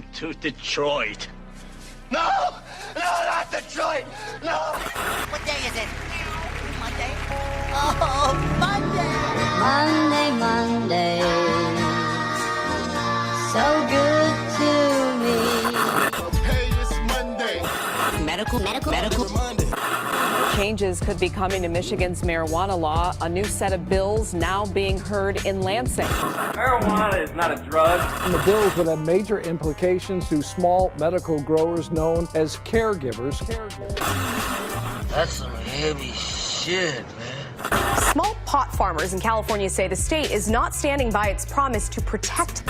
going to Detroit. No! No, not Detroit! No! What day is it? Monday? Oh, Monday! Monday, Monday, so good to me. Hey, it's Monday. Medical. Monday. Changes could be coming to Michigan's marijuana law. A new set of bills now being heard in Lansing. Marijuana is not a drug. And the bills would have major implications to small medical growers known as caregivers. That's some heavy shit, man. Small pot farmers in California say the state is not standing by its promise to protect.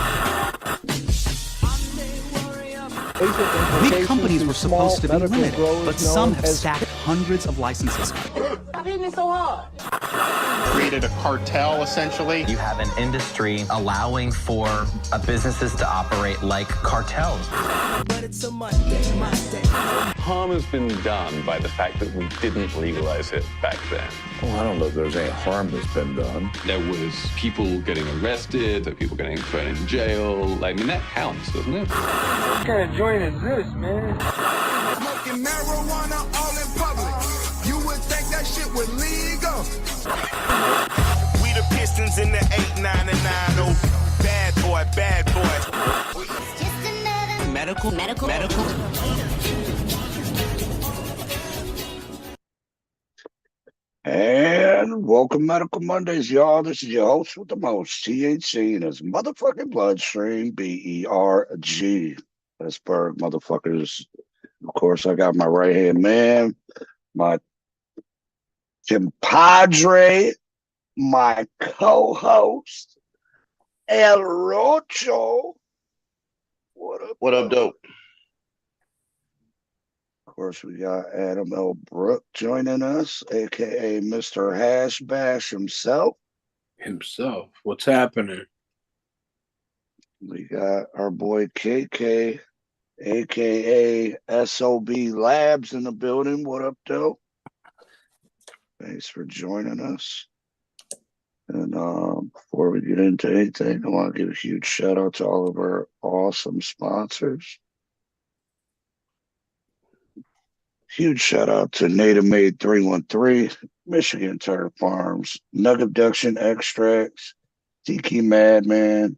Big companies were supposed to be limited, but some have stacked hundreds of licenses. Stop hitting me so hard. Created a cartel, essentially. You have an industry allowing for businesses to operate like cartels. But it's a Monday. Harm has been done by the fact that we didn't legalize it back then. Well, I don't know if there's any harm that's been done. There was people getting arrested, there were people getting thrown in jail. I mean, that counts, doesn't it? What kind of joint is this, man? Smoking marijuana all in public. You would think that shit was legal. We the Pistons in the 8, 9, and 9. Oh, bad boy. It's just another medical. And welcome Medical Mondays, y'all. This is your host with the most, THC in his motherfucking bloodstream, BERG. Pittsburgh, motherfuckers. Of course, I got my right-hand man, my compadre, my co-host, El Rocho. What up, dope? Of course, we got Adam L. Brook joining us, a.k.a. Mr. Hash Bash himself. What's happening? We got our boy KK, a.k.a. SOB Labs in the building. What up, though? Thanks for joining us. And before we get into anything, I want to give a huge shout out to all of our awesome sponsors. Huge shout out to Native Made 313, Michigan Turtle Farms, Nug Abduction Extracts, Tiki Madman,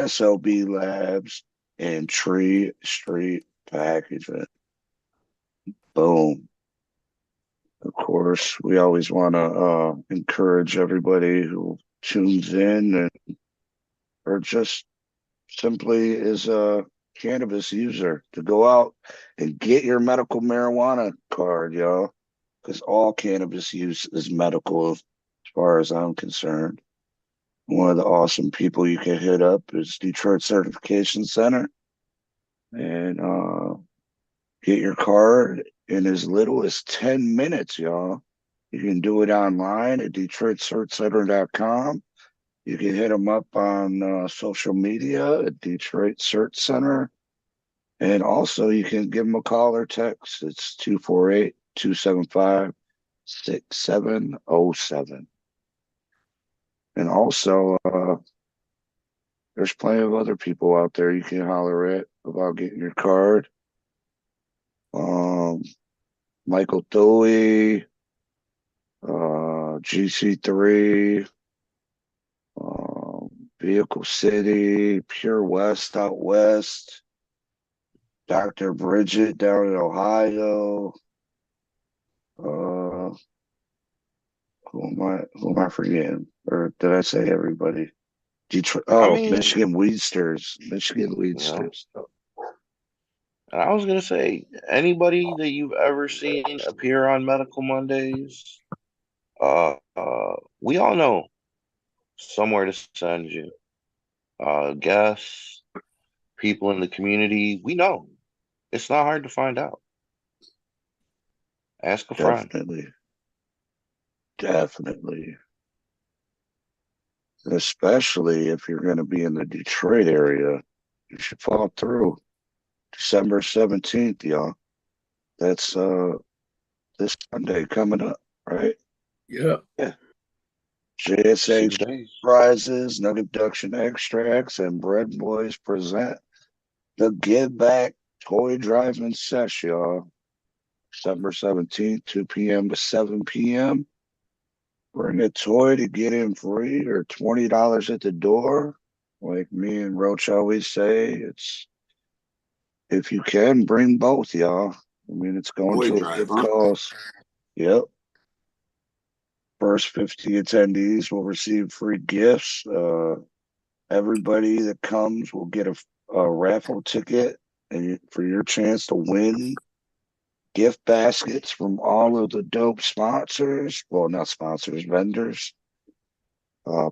SOB Labs, and Tree Street Packaging. Boom. Of course, we always want to encourage everybody who tunes in and or just simply is a cannabis user to go out and get your medical marijuana card, y'all, because all cannabis use is medical as far as I'm concerned. One of the awesome people you can hit up is Detroit Certification Center and get your card in as little as 10 minutes, y'all. You can do it online at DetroitCertCenter.com. You can hit them up on social media at Detroit Cert Center. And also, you can give them a call or text. It's 248-275-6707. And also, there's plenty of other people out there you can holler at about getting your card. Michael Dewey, GC3, Vehicle City, Pure West out west, Dr. Bridget down in Ohio. Who am I forgetting? Or did I say everybody? Detroit. Michigan Weedsters. Michigan Weedsters. Yeah. I was gonna say, anybody that you've ever seen appear on Medical Mondays, we all know somewhere to send you. Guests, people in the community, we know. It's not hard to find out. Ask a friend. Definitely. Especially if you're going to be in the Detroit area, you should follow through. December 17th, y'all. That's this Sunday coming up, right? Yeah. JSH prizes, Nug Abduction Extracts, and Bread Boys present the Give Back Toy Drive-In Sesh, y'all. December 17th, 2 p.m. to 7 p.m. Bring a toy to get in free or $20 at the door. Like me and Roach always say, it's if you can, bring both, y'all. I mean, it's going Toy to a drive, good huh? cause. Yep. First 50 attendees will receive free gifts. Everybody that comes will get a raffle ticket and for your chance to win gift baskets from all of the dope sponsors. Well, not sponsors, vendors.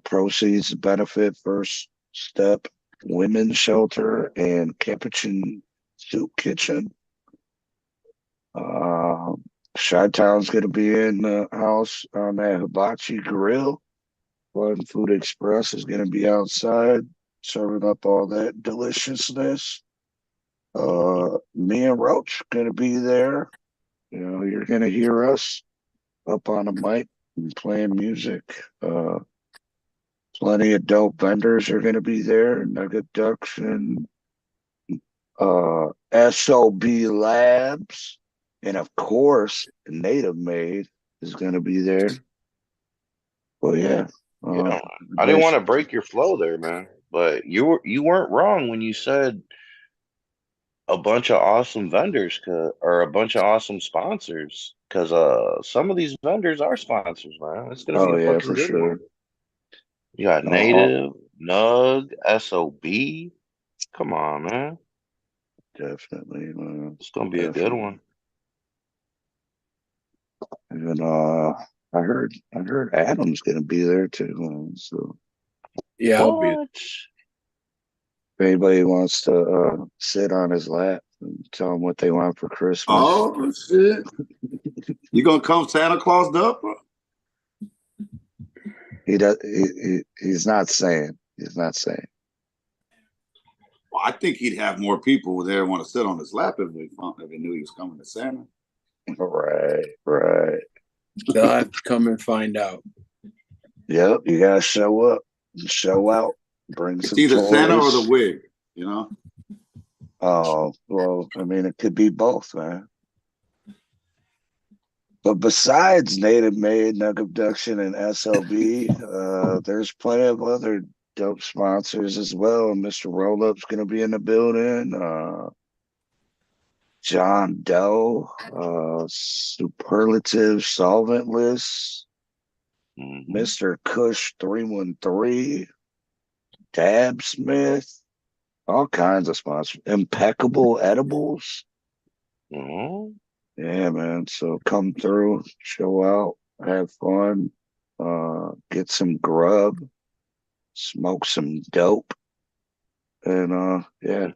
Proceeds benefit First Step Women's Shelter and Capuchin Soup Kitchen. Chi-Town's going to be in the house on that hibachi grill. Fun Food Express is going to be outside serving up all that deliciousness. Me and Roach going to be there. You know, you're going to hear us up on a mic and playing music. Plenty of dope vendors are going to be there. Nugget Duction, SOB Labs, and of course, Native Made is going to be there. Well, yeah. I didn't want to break your flow there, man, but you weren't wrong when you said a bunch of awesome vendors or a bunch of awesome sponsors, because some of these vendors are sponsors, man. It's gonna be a fucking for good sure. one. You got Native, Nug, SOB. Come on, man. Definitely, man. It's gonna be a good one. And I heard Adam's gonna be there too. So yeah, I'll be. If anybody wants to sit on his lap and tell him what they want for Christmas. Oh shit! You gonna come Santa Claus up? He does. He's not saying. He's not saying. Well, I think he'd have more people there want to sit on his lap if he knew he was coming to Santa. Right. They'll have to come and find out. Yep, you gotta show up, show out, bring some. It's either toys. Santa or the wig, you know. Oh well, I mean, it could be both, man. But besides Native Made, Nug Abduction, and SLB, there's plenty of other dope sponsors as well. Mr. Rollup's going to be in the building. John Doe, Superlative Solventless, Mr. Kush 313, Dab Smith, all kinds of sponsors. Impeccable Edibles. Yeah, man. So come through, show out, have fun, get some grub, smoke some dope, and yeah.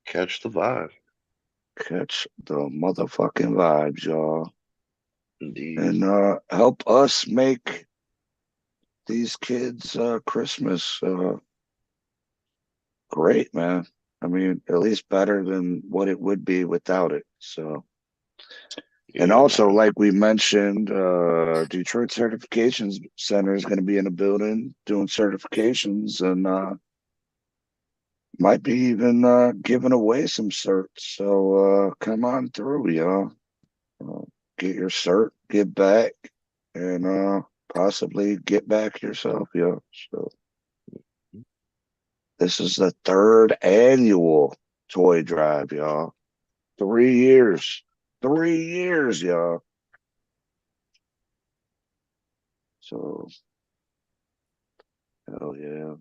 Catch the vibe. Catch the motherfucking vibes, y'all. Indeed. And help us make these kids Christmas great, man. I mean, at least better than what it would be without it. So and also, like we mentioned, Detroit Certifications Center is going to be in the building doing certifications and might be even giving away some certs. So come on through, y'all. Get your cert, get back, and possibly get back yourself, y'all. So this is the 3rd annual toy drive, y'all. 3 years. 3 years, y'all. So, hell yeah.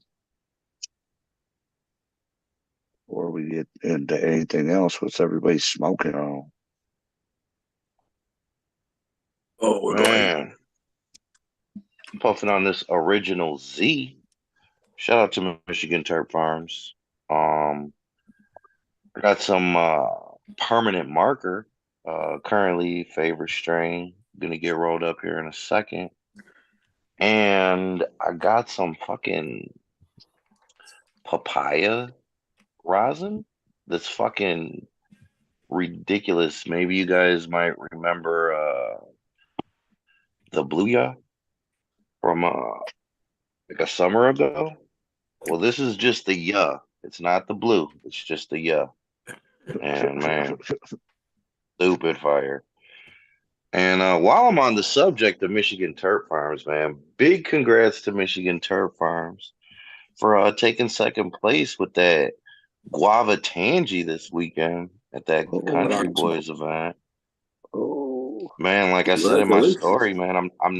Before we get into anything else, what's everybody smoking on? Oh, man. Puffing on this Original Z. Shout out to Michigan Turp Farms. I got some Permanent Marker. Currently favorite strain. Gonna get rolled up here in a second. And I got some fucking papaya rosin that's fucking ridiculous. Maybe you guys might remember the Bluya from like a summer ago. Well, this is just the It's not the blue. It's just the yeah. And man, stupid fire. And while I'm on the subject of Michigan Turf Farms, man, big congrats to Michigan Turf Farms for taking second place with that guava tangy this weekend at that Country Boys event. Oh man, like I said in my story, man, I'm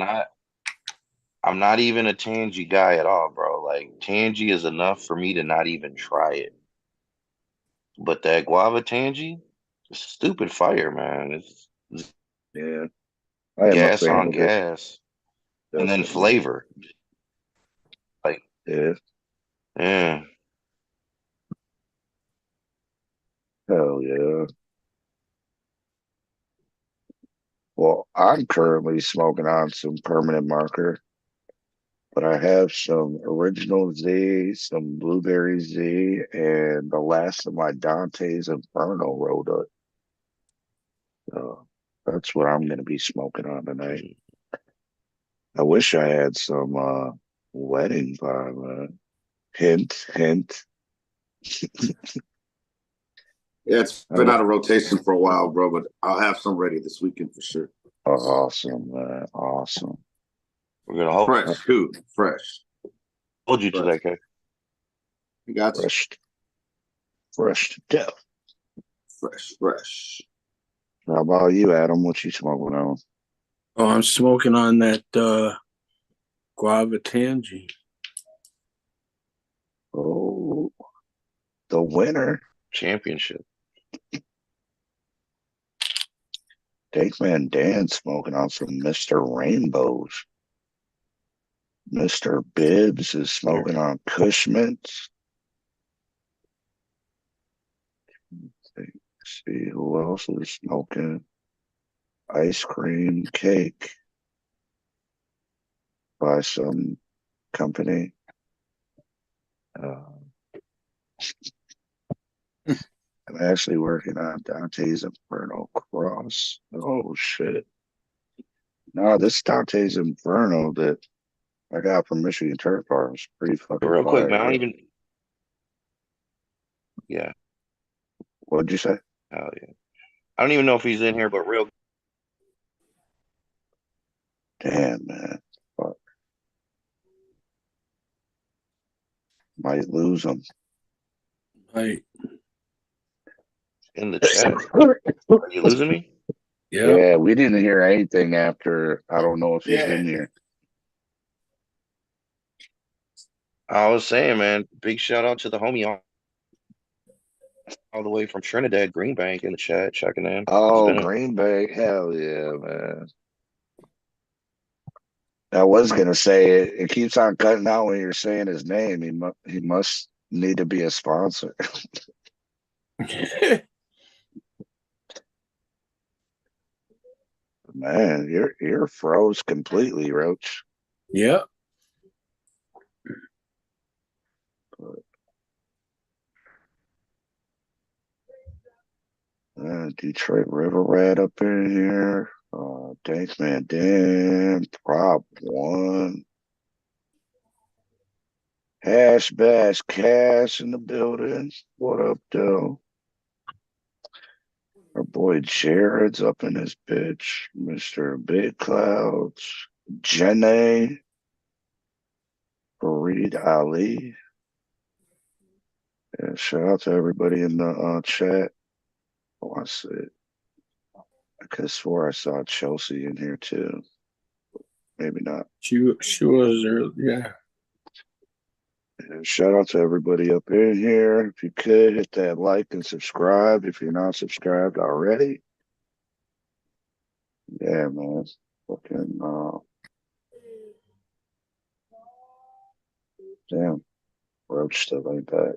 not even a tangy guy at all, bro. Like tangy is enough for me to not even try it. But that guava tangy, stupid fire, man. It's yeah, I am gas a fan on of gas, and then flavor. Like yeah. Yeah. Hell yeah. Well, I'm currently smoking on some permanent marker, but I have some original Z, some blueberry Z, and the last of my Dante's Inferno rolled up. That's what I'm going to be smoking on tonight. I wish I had some wedding vibe, man. Hint, hint. Yeah, it's been out of rotation for a while, bro, but I'll have some ready this weekend for sure. Awesome, man. Awesome. We're gonna hope fresh, dude. Fresh. Hold you to that, K. You got fresh to death. Fresh. How about you, Adam? What you smoking on? Oh, I'm smoking on that guava tangy. Oh, the winner. Championship. Dakeman Dan smoking on some Mr. Rainbows. Mr. Bibbs is smoking on Cushmans. Let's see who else is smoking. Ice cream cake by some company. I'm actually working on Dante's Inferno Cross. Oh shit. No, this Dante's Inferno that I got from Michigan Turf Farms. Pretty fucking Real quick, fire, man. I don't even. Yeah. What'd you say? Oh yeah. I don't even know if he's in here, but real. Damn, man. Fuck. Might lose him. Right. In the chat. Are you losing me? Yeah, we didn't hear anything after. I don't know if he's in here. I was saying, man, big shout out to the homie all the way from Trinidad, Green Bank in the chat, checking in. Oh, Green Bay. Hell yeah, man. I was going to say, it keeps on cutting out when you're saying his name. He must need to be a sponsor. Man, you're froze completely, Roach. Yeah. Detroit River Rat up in here. Thanks, man. Dan, Prop 1. Hash Bash Cash in the building. What up, though? Our boy Jared's up in his bitch. Mr. Big Clouds. Jenny. Fareed Ali. Yeah, shout out to everybody in the chat. Oh, I see it. I could have swore I saw Chelsea in here too. Maybe not. She was early, yeah. And shout out to everybody up in here. If you could hit that like and subscribe if you're not subscribed already. Yeah, man. Fucking damn. Roach still ain't back.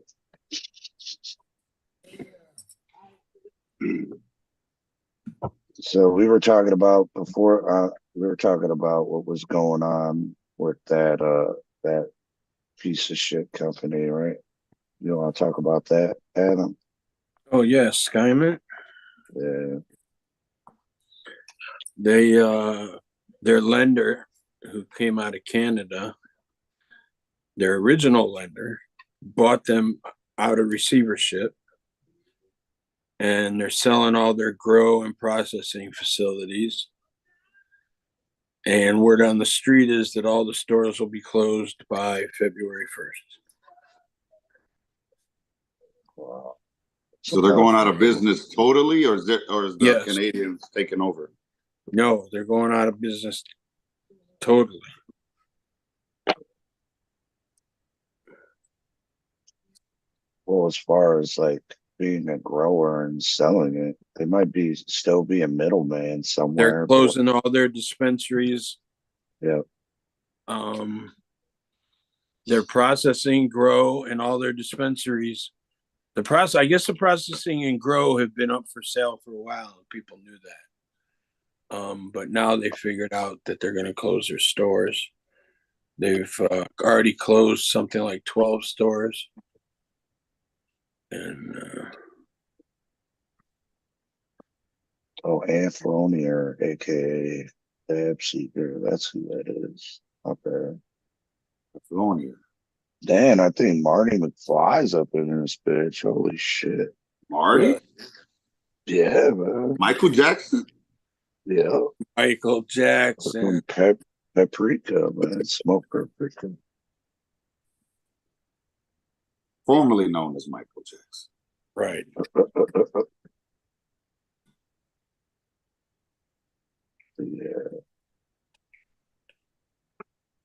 So we were talking about before we were talking about what was going on with that piece of shit company, right? You want to talk about that, Adam? Oh yeah, Skymint. Yeah. They their lender who came out of Canada, their original lender, bought them out of receivership, and they're selling all their grow and processing facilities. And word on the street is that all the stores will be closed by February 1st. Wow. So they're going out of business totally, or is the Yes. Canadians taking over? No, they're going out of business totally. Well, as far as like being a grower and selling it, they might still be a middleman somewhere. They're closing all their dispensaries. Yeah. They're processing, grow, and all their dispensaries. I guess the processing and grow have been up for sale for a while, and people knew that. But now they figured out that they're going to close their stores. They've already closed something like 12 stores. And Anthronia, aka Lab Seeker, that's who that is. Not bad. Anthronia. Dan, I think Marty McFly's up in this bitch. Holy shit. Marty? Yeah, man. Michael Jackson? Yeah. Michael Jackson. Paprika, man. Smoke Paprika. Formerly known as Michael Jackson. Right.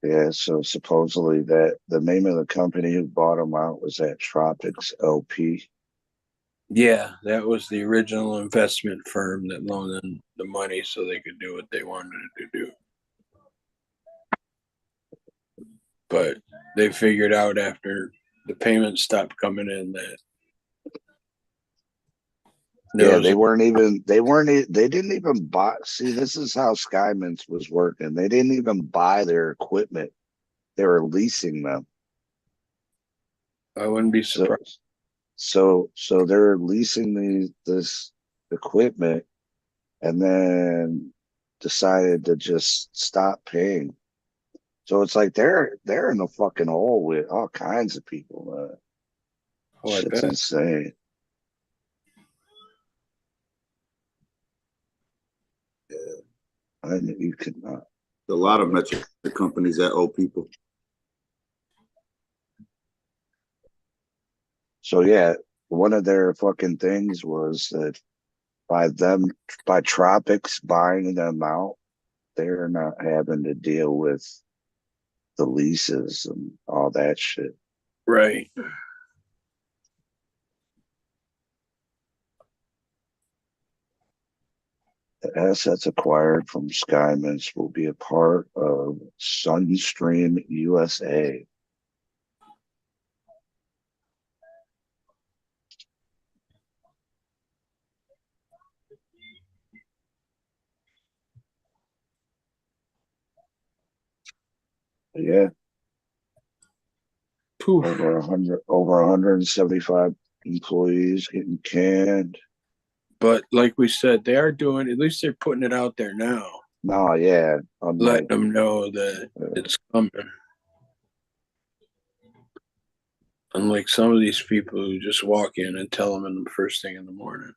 Yeah, so supposedly that the name of the company who bought him out was that Tropics LP. Yeah, that was the original investment firm that loaned them the money so they could do what they wanted to do. But they figured out after the payments stopped coming in that they didn't even buy. See, this is how Skyman's was working. They didn't even buy their equipment. They were leasing them. I wouldn't be surprised. So they're leasing this equipment and then decided to just stop paying. So it's like they're in the fucking hole with all kinds of people. Shit's insane. Yeah. You could not. A lot of metric companies that owe people. So yeah, one of their fucking things was that by Tropics buying them out, they're not having to deal with the leases and all that shit. Right. The assets acquired from Skyman's will be a part of Sunstream USA. Yeah. Poof. Over 175 employees getting canned. But like we said, they are doing, at least they're putting it out there now. No, yeah. Letting them know that it's coming. Unlike some of these people who just walk in and tell them in the first thing in the morning.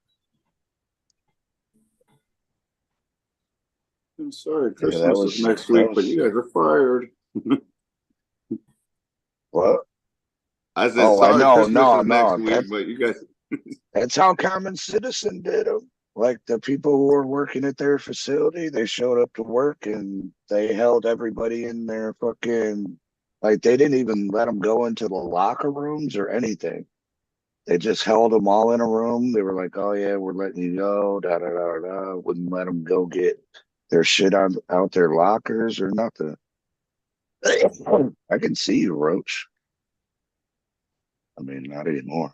I'm sorry, Christmas is next week, but you guys are fired. What? I said, sorry, Christmas is next week, that's, but you guys. That's how Common Citizen did them. Like the people who were working at their facility, they showed up to work and they held everybody in their fucking, like they didn't even let them go into the locker rooms or anything. They just held them all in a room. They were like, oh yeah, we're letting you go, da da da da. Wouldn't let them go get their shit out their lockers or nothing. I can see you, Roach. I mean, not anymore.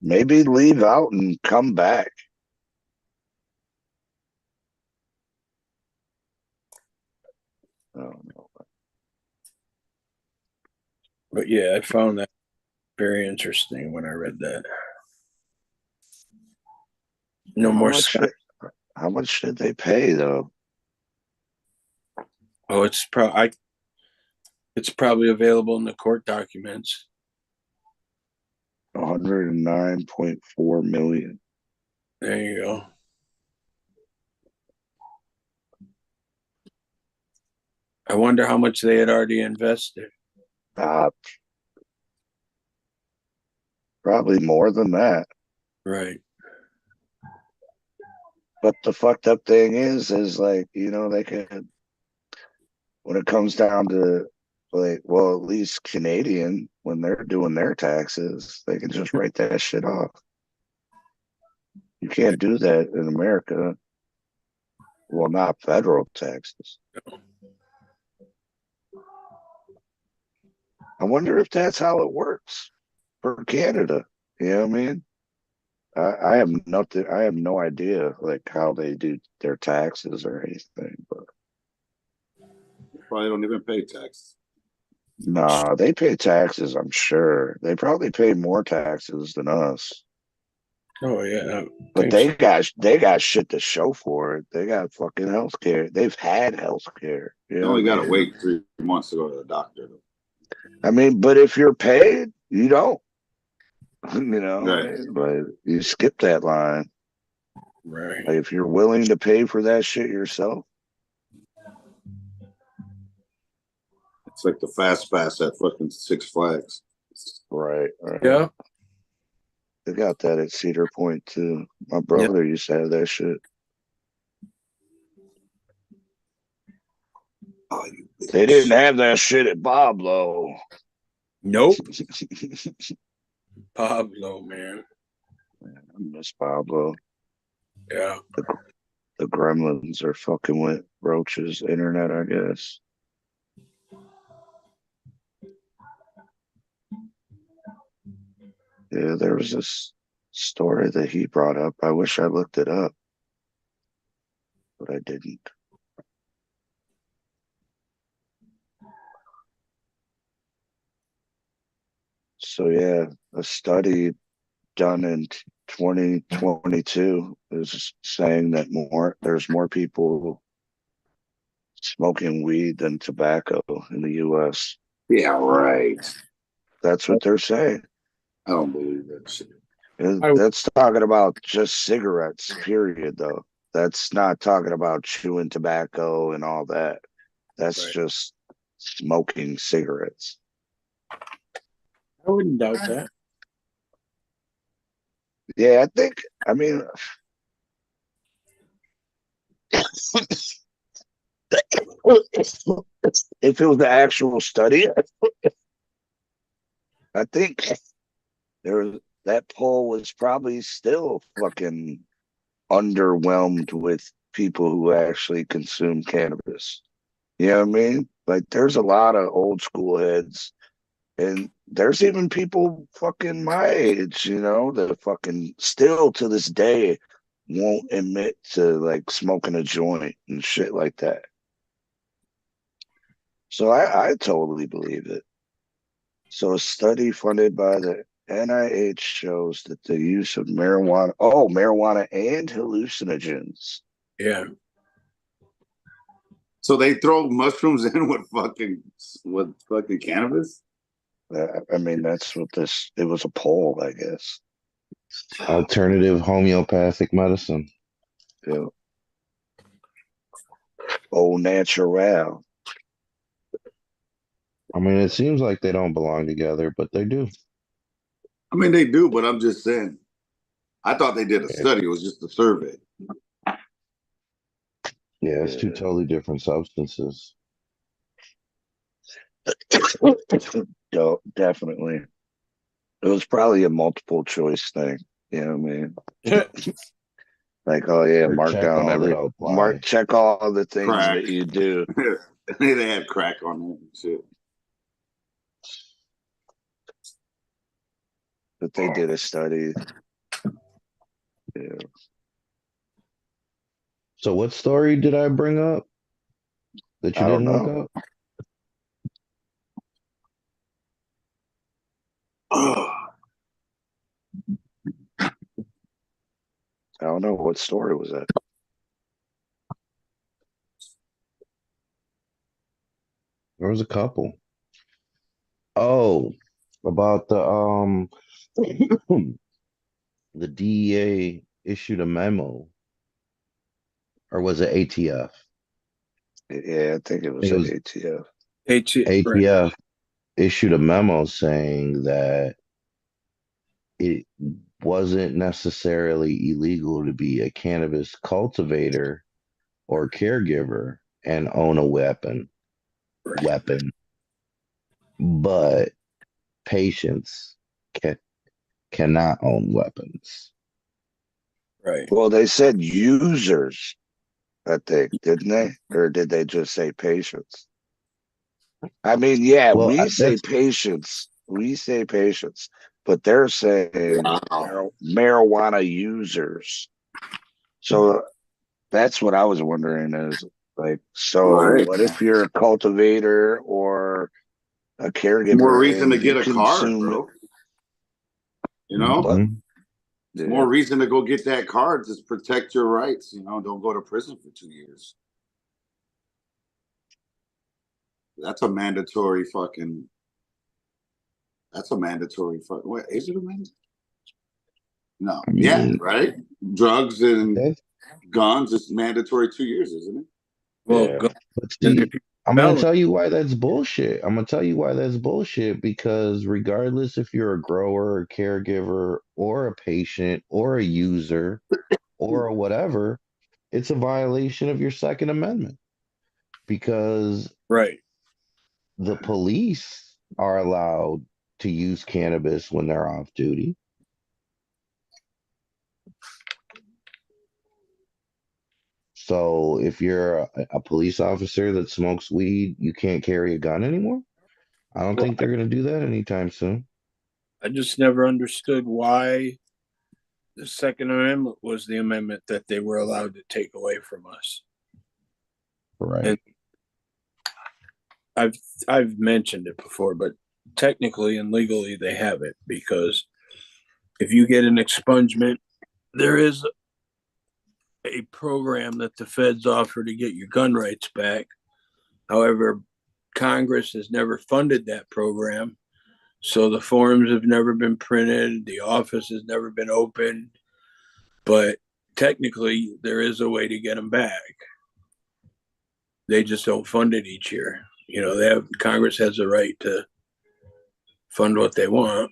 Maybe leave out and come back. I don't know. But yeah, I found that very interesting when I read that. No more. How much did they pay though? Oh, it's probably It's probably available in the court documents. 109.4 million. There you go. I wonder how much they had already invested. Probably more than that. Right. But the fucked up thing is like, you know, they could, when it comes down to like, well, at least Canadian, when they're doing their taxes, they can just write that shit off. You can't do that in America. Well, not federal taxes. I wonder if that's how it works for Canada. You know what I mean? I have nothing. I have no idea like how they do their taxes or anything. But probably don't even pay tax. Nah, they pay taxes. I'm sure they probably pay more taxes than us. Oh yeah, but they got shit to show for it. They got fucking healthcare. They've had healthcare. You only got to wait 3 months to go to the doctor. I mean, but if you're paid, you don't. You know, right. But you skip that line. Right. Like if you're willing to pay for that shit yourself. It's like the fast pass at fucking Six Flags. Right. Yeah. They got that at Cedar Point too. My brother used to have that shit. Oh, they didn't have that shit at Pablo. Nope. Pablo, man. I miss Pablo. Yeah. The gremlins are fucking with Roach's internet, I guess. Yeah, there was this story that he brought up. I wish I looked it up, but I didn't. So yeah, a study done in 2022 is saying that there's more people smoking weed than tobacco in the U.S. Yeah, right. That's what they're saying. I don't believe that shit. That's talking about just cigarettes, period, though. That's not talking about chewing tobacco and all that. That's just smoking cigarettes. I wouldn't doubt that. Yeah, I mean, if it was the actual study, I think that poll was probably still fucking underwhelmed with people who actually consume cannabis. You know what I mean? Like, there's a lot of old school heads, and there's even people fucking my age, you know, that fucking still to this day won't admit to like smoking a joint and shit like that. So I totally believe it. So a study funded by the NIH shows that the use of marijuana and hallucinogens. Yeah. So they throw mushrooms in with fucking cannabis? I mean, that's what it was a poll, I guess. Alternative homeopathic medicine. Yeah. Au natural. I mean, it seems like they don't belong together, but they do. I mean, they do, but I'm just saying. I thought they did a study. It was just a survey. Yeah, it's two totally different substances. Definitely. It was probably a multiple choice thing. You know what I mean? Like, oh yeah, check all the things crack. that you do. They had crack on it and shit. But they did a study. Yeah. So what story did I bring up that you didn't look up? I don't know. What story was that? There was a couple. Oh, about the DEA issued a memo, or was it ATF? Yeah, I think it was It at was ATF. Right. ATF issued a memo saying that it wasn't necessarily illegal to be a cannabis cultivator or caregiver and own a weapon, but patients cannot own weapons. Right. Well, they said users, I think, didn't they? Or did they just say patients? I mean, yeah, Well, we say patients, but they're saying marijuana users. So that's what I was wondering is like, so Right. what if you're a cultivator or a More caregiver reason to and you get a card, consume bro. You know, Mhm. more reason to go get that card to protect your rights. You know, don't go to prison for 2 years. That's a mandatory fucking. That's a mandatory fuck. What is it a mandatory? No. I Yeah. mean, Right. Drugs and that's, guns is mandatory 2 years, isn't it? Well, Yeah. go, but and see, if you I'm gonna felon, tell you why that's bullshit. I'm gonna tell you why that's bullshit because regardless if you're a grower, a caregiver, or a patient, or a user, or a whatever, it's a violation of your Second Amendment because right. the police are allowed to use cannabis when they're off duty. So if you're a police officer that smokes weed, you can't carry a gun anymore. I don't Well, think they're going to do that anytime soon. I just never understood why the Second Amendment was the amendment that they were allowed to take away from us. Right. And I've mentioned it before, but technically and legally they have it because if you get an expungement, there is a program that the feds offer to get your gun rights back. However, Congress has never funded that program. So the forms have never been printed, the office has never been opened, but technically there is a way to get them back. They just don't fund it each year. You know, Congress has a right to fund what they want.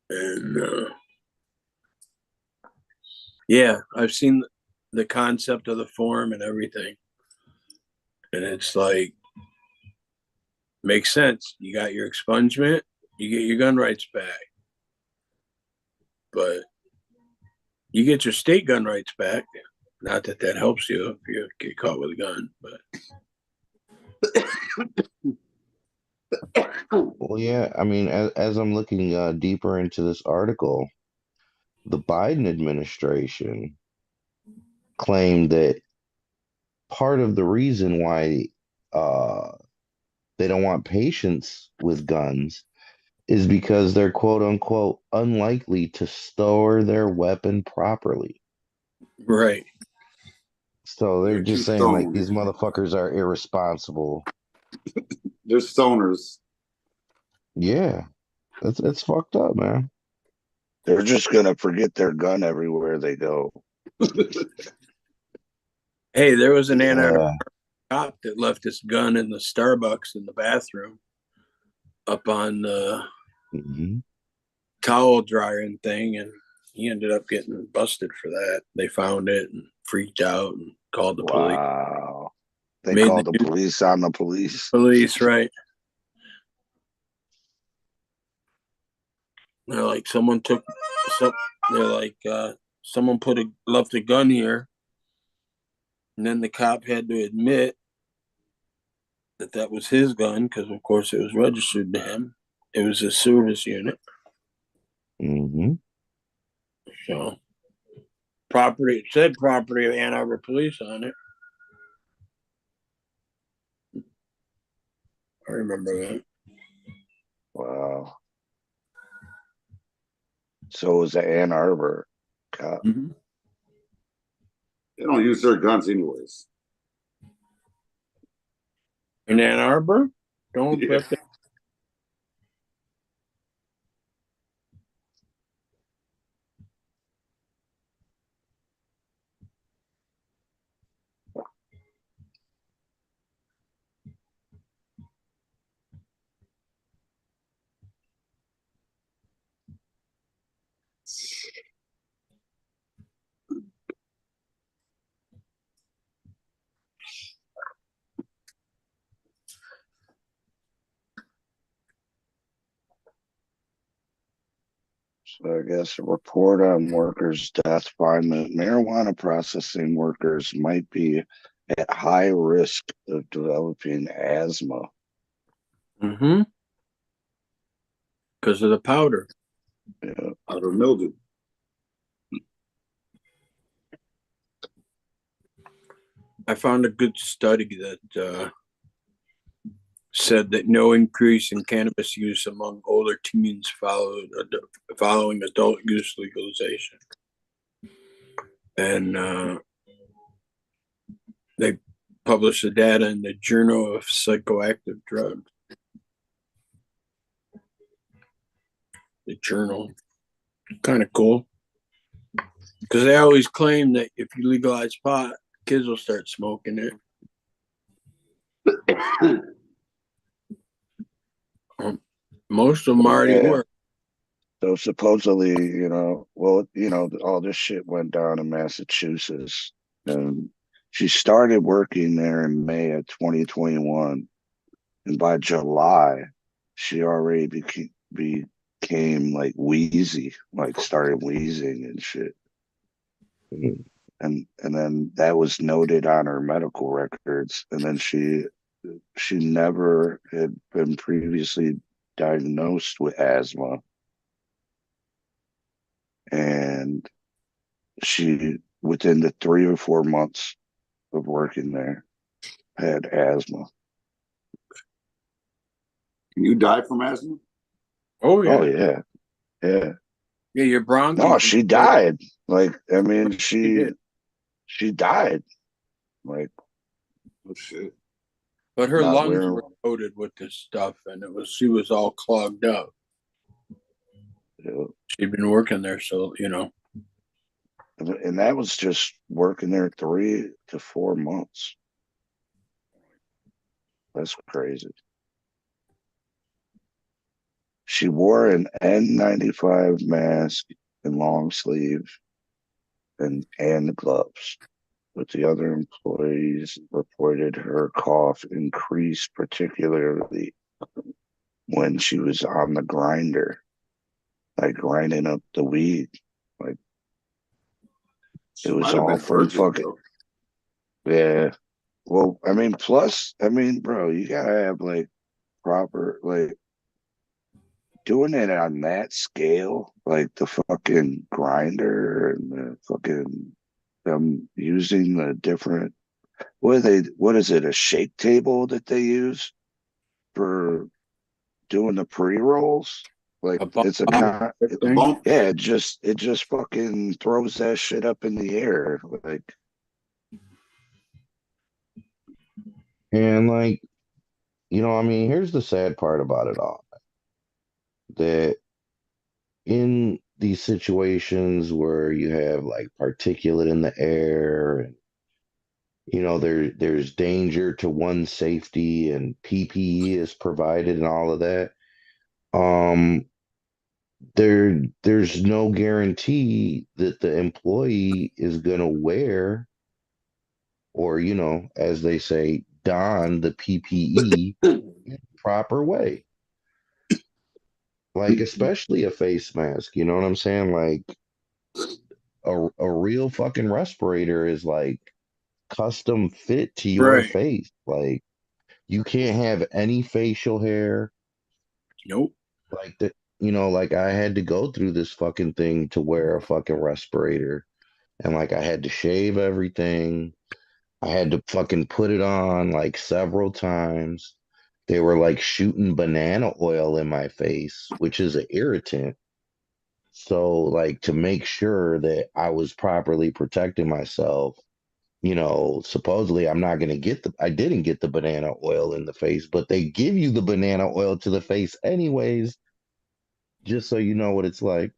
And yeah, I've seen the concept of the form and everything. And it's like, makes sense. You got your expungement, you get your gun rights back. But you get your state gun rights back. Not that that helps you if you get caught with a gun, but. Well, yeah, I mean, as I'm looking deeper into this article, the Biden administration claimed that part of the reason why they don't want patients with guns is because they're quote unquote unlikely to store their weapon properly. Right. So they're They're too just saying like stoned. these motherfuckers are irresponsible. They're stoners. Yeah, it's fucked up, man. They're just gonna forget their gun everywhere they go. Hey, there was an Ann Arbor Yeah. cop that left his gun in the Starbucks in the bathroom up on the towel drying thing, and he ended up getting busted for that. They found it and freaked out and called the police. Wow. They called the police on the police. Police, right. They're like, someone left a gun here. And then the cop had to admit that that was his gun because, of course, it was registered to him. It was a service unit. Mm-hmm. So, it said property of Ann Arbor Police on it. I remember that. Wow. So it was the Ann Arbor cop. Mm-hmm. They don't use their guns anyways. In Ann Arbor? Don't Yeah. So I guess a report on workers' death find that marijuana processing workers might be at high risk of developing asthma. Mm-hmm. Because of the powder. Yeah. Powder mildew. I found a good study that said that no increase in cannabis use among older teens following adult use legalization. And they published the data in the Journal of Psychoactive Drugs. The journal. Kind of cool. Because they always claim that if you legalize pot, kids will start smoking it. Most of them already were. So supposedly, all this shit went down in Massachusetts, and she started working there in May of 2021, and by July, she already became like wheezy, like started wheezing and shit. And then that was noted on her medical records, and then she never had been previously diagnosed with asthma. And she, within the 3 or 4 months of working there, had asthma. Can you die from asthma? Oh yeah. Oh yeah. Yeah. Yeah, your bronchies. No, she died. Like, I mean, she died. Like, oh shit. But her lungs were loaded with this stuff, and she was all clogged up. Yeah. She'd been working there, so and that was just working there 3 to 4 months. That's crazy. She wore an N95 mask and long sleeve and gloves. But the other employees reported her cough increased, particularly when she was on the grinder, like grinding up the weed. Like, it was all from fucking. Yeah. Well, I mean, plus, I mean, bro, you gotta have like proper, like, doing it on that scale, like the fucking grinder and the fucking them using the different what is it, a shake table that they use for doing the pre-rolls? Like, it's a bump. Yeah, it just fucking throws that shit up in the air. Like, And like, I mean, here's the sad part about it all. That in these situations where you have like particulate in the air and there's danger to one's safety and PPE is provided and all of that. There's no guarantee that the employee is gonna wear or, as they say, don the PPE in the proper way. Like, especially a face mask, you know what I'm saying? Like, a real fucking respirator is like custom fit to your face. Like, you can't have any facial hair. Nope. Like that, like I had to go through this fucking thing to wear a fucking respirator. And like I had to shave everything. I had to fucking put it on like several times. They were like shooting banana oil in my face, which is an irritant. So, like, to make sure that I was properly protecting myself, supposedly I didn't get the banana oil in the face, but they give you the banana oil to the face anyways, just so you know what it's like.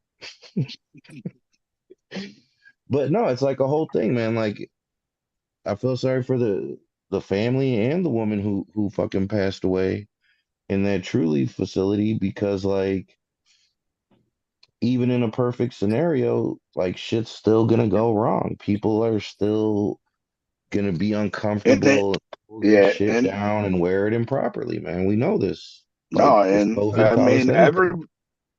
But no, it's like a whole thing, man. Like, I feel sorry for the family and the woman who fucking passed away in that Trulieve facility, because like, even in a perfect scenario, like, shit's still gonna go wrong. People are still gonna be uncomfortable and pull this shit down and wear it improperly, man. We know this. Like, no, this and COVID I taught us mean, everything.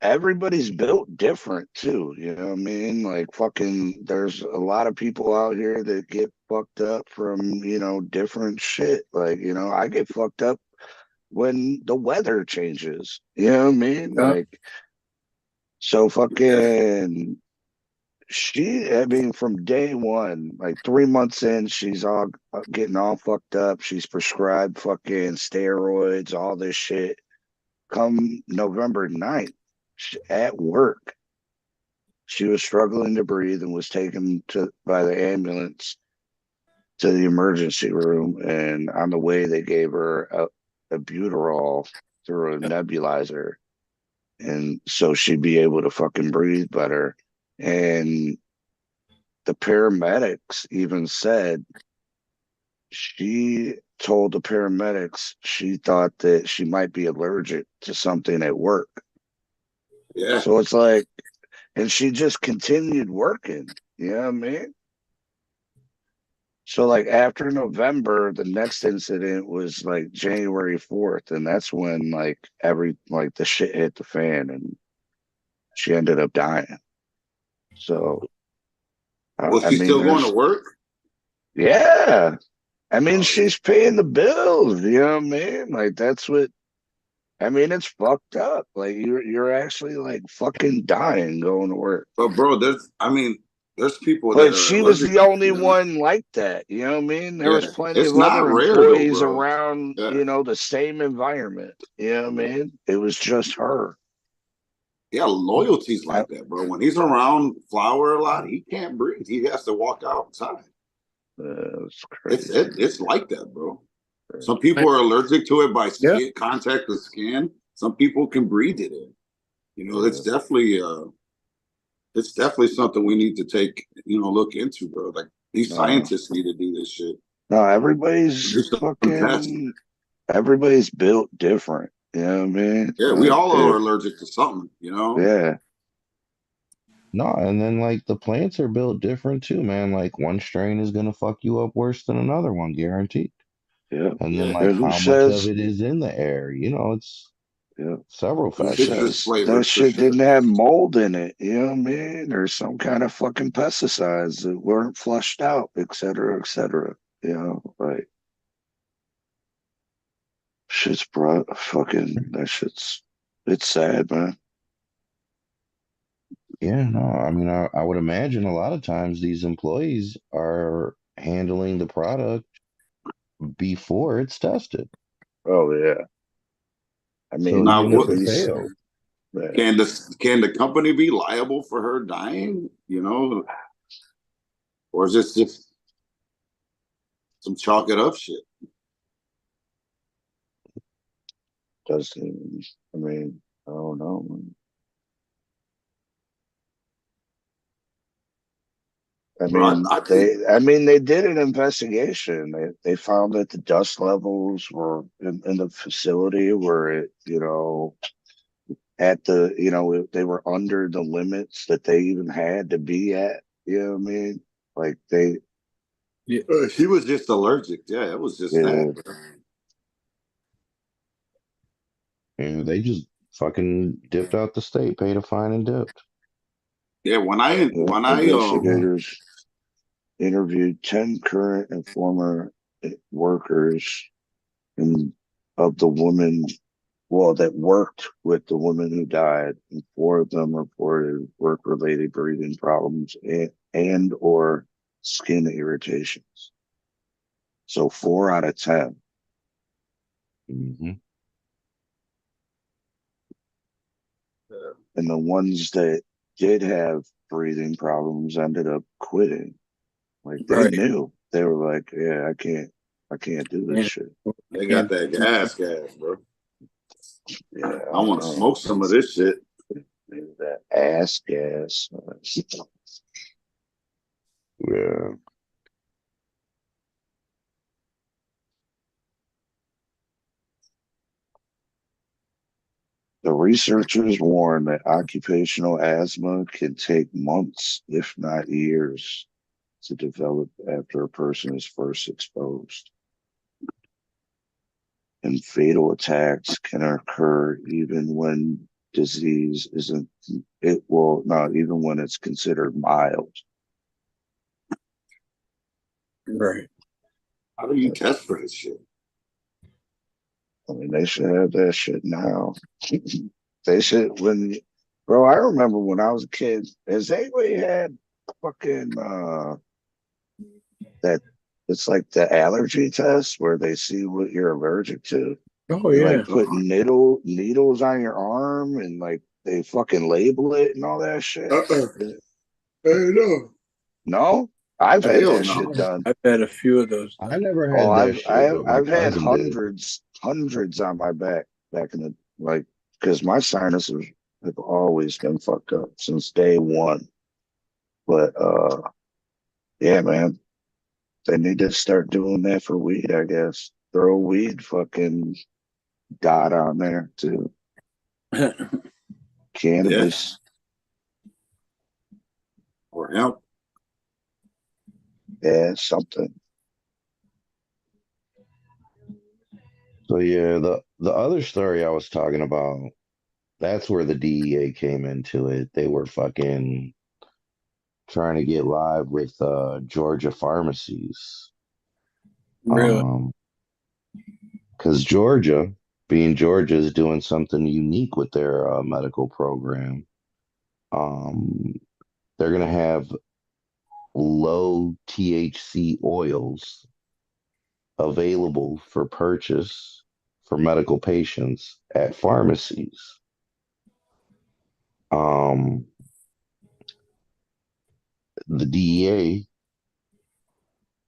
everybody's built different too. You know what I mean? Like fucking, there's a lot of people out here that get fucked up from, different shit. Like, I get fucked up when the weather changes. You know what I mean? Yeah. Like, so fucking, I mean, from day one, like 3 months in, she's all getting all fucked up. She's prescribed fucking steroids, all this shit. Come November 9th, at work, she was struggling to breathe and was taken by the ambulance to the emergency room. And on the way, they gave her a buterol through a nebulizer, and so she'd be able to fucking breathe better. And the paramedics even said, she told the paramedics she thought that she might be allergic to something at work. Yeah. So it's like, and she just continued working. You know what I mean? So like after November, the next incident was like January 4th, and that's when like the shit hit the fan, and she ended up dying. So was she still going to work? Yeah. I mean, she's paying the bills, you know what I mean? Like that's what I mean, it's fucked up. Like you're actually like fucking dying going to work. But bro, there's people But that she was the only one like that, you know what I mean? There was plenty of other employees around, the same environment. You know what I mean? It was just her. Yeah, loyalty's like that, bro. When he's around Flower a lot, he can't breathe. He has to walk outside. It's crazy. It's like that, bro. Some people are allergic to it by skin, contact with skin. Some people can breathe it in. It's definitely something we need to take, look into, bro. Like these scientists need to do this shit. No, everybody's built different. You know what I mean? Yeah, we all are allergic to something, Yeah. No, and then like the plants are built different too, man. Like one strain is gonna fuck you up worse than another one, guaranteed. Yeah. And then like how much of it is in the air? It's several factors. That shit didn't have mold in it, you know what I mean? Or some kind of fucking pesticides that weren't flushed out, et cetera, et cetera. Like shit's it's sad, man. Yeah, no, I mean, I would imagine a lot of times these employees are handling the product before it's tested. Oh yeah. I mean, now, can the company be liable for her dying? Or is this just some chalk it up shit? I mean, I don't know. They did an investigation. They found that the dust levels were in the facility were at the they were under the limits that they even had to be at. You know what I mean? Like she was just allergic. Yeah, it was just that. And they just fucking dipped out the state, paid a fine, and dipped. Yeah, when I investigators interviewed 10 current and former workers of the woman, that worked with the woman who died, and 4 of them reported work-related breathing problems and or skin irritations. So 4 out of 10. Mm-hmm. And the ones that did have breathing problems ended up quitting. Like they knew. They were like, yeah, I can't do this shit. They got that gas, bro. Yeah, I want to smoke some of this shit. That ass gas. Yeah. The researchers warn that occupational asthma can take months, if not years, to develop after a person is first exposed. And fatal attacks can occur even when disease isn't it will not even when it's considered mild. Right. How do you test for this shit? I mean, they should have that shit now. They should bro, I remember when I was a kid, has anybody had fucking that it's like the allergy test where they see what you're allergic to? Oh They, yeah. like put needles on your arm and like they fucking label it and all that shit. Hey, no. No? I've had Hell that no. shit done. I've had a few of those. I never had Oh, that shit, but my I've had cousin did. hundreds on my back in the like because my sinuses have always been fucked up since day one. But yeah, man, they need to start doing that for weed, I guess. Throw weed fucking dot on there too. Cannabis. Or hemp. Yeah, something. So yeah, the other story I was talking about, that's where the DEA came into it. They were fucking trying to get live with Georgia pharmacies. Really? Because Georgia, being Georgia, is doing something unique with their medical program. They're gonna have low THC oils available for purchase for medical patients at pharmacies. The DEA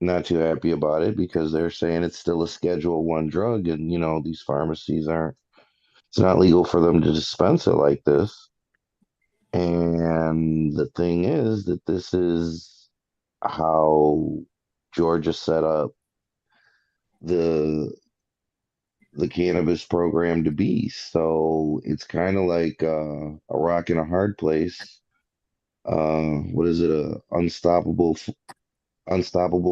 not too happy about it because they're saying it's still a Schedule I drug, and you know these pharmacies aren't. It's not legal for them to dispense it like this. And the thing is that this is how Georgia set up the cannabis program to be. So it's kind of like a rock and a hard place. What is it? A unstoppable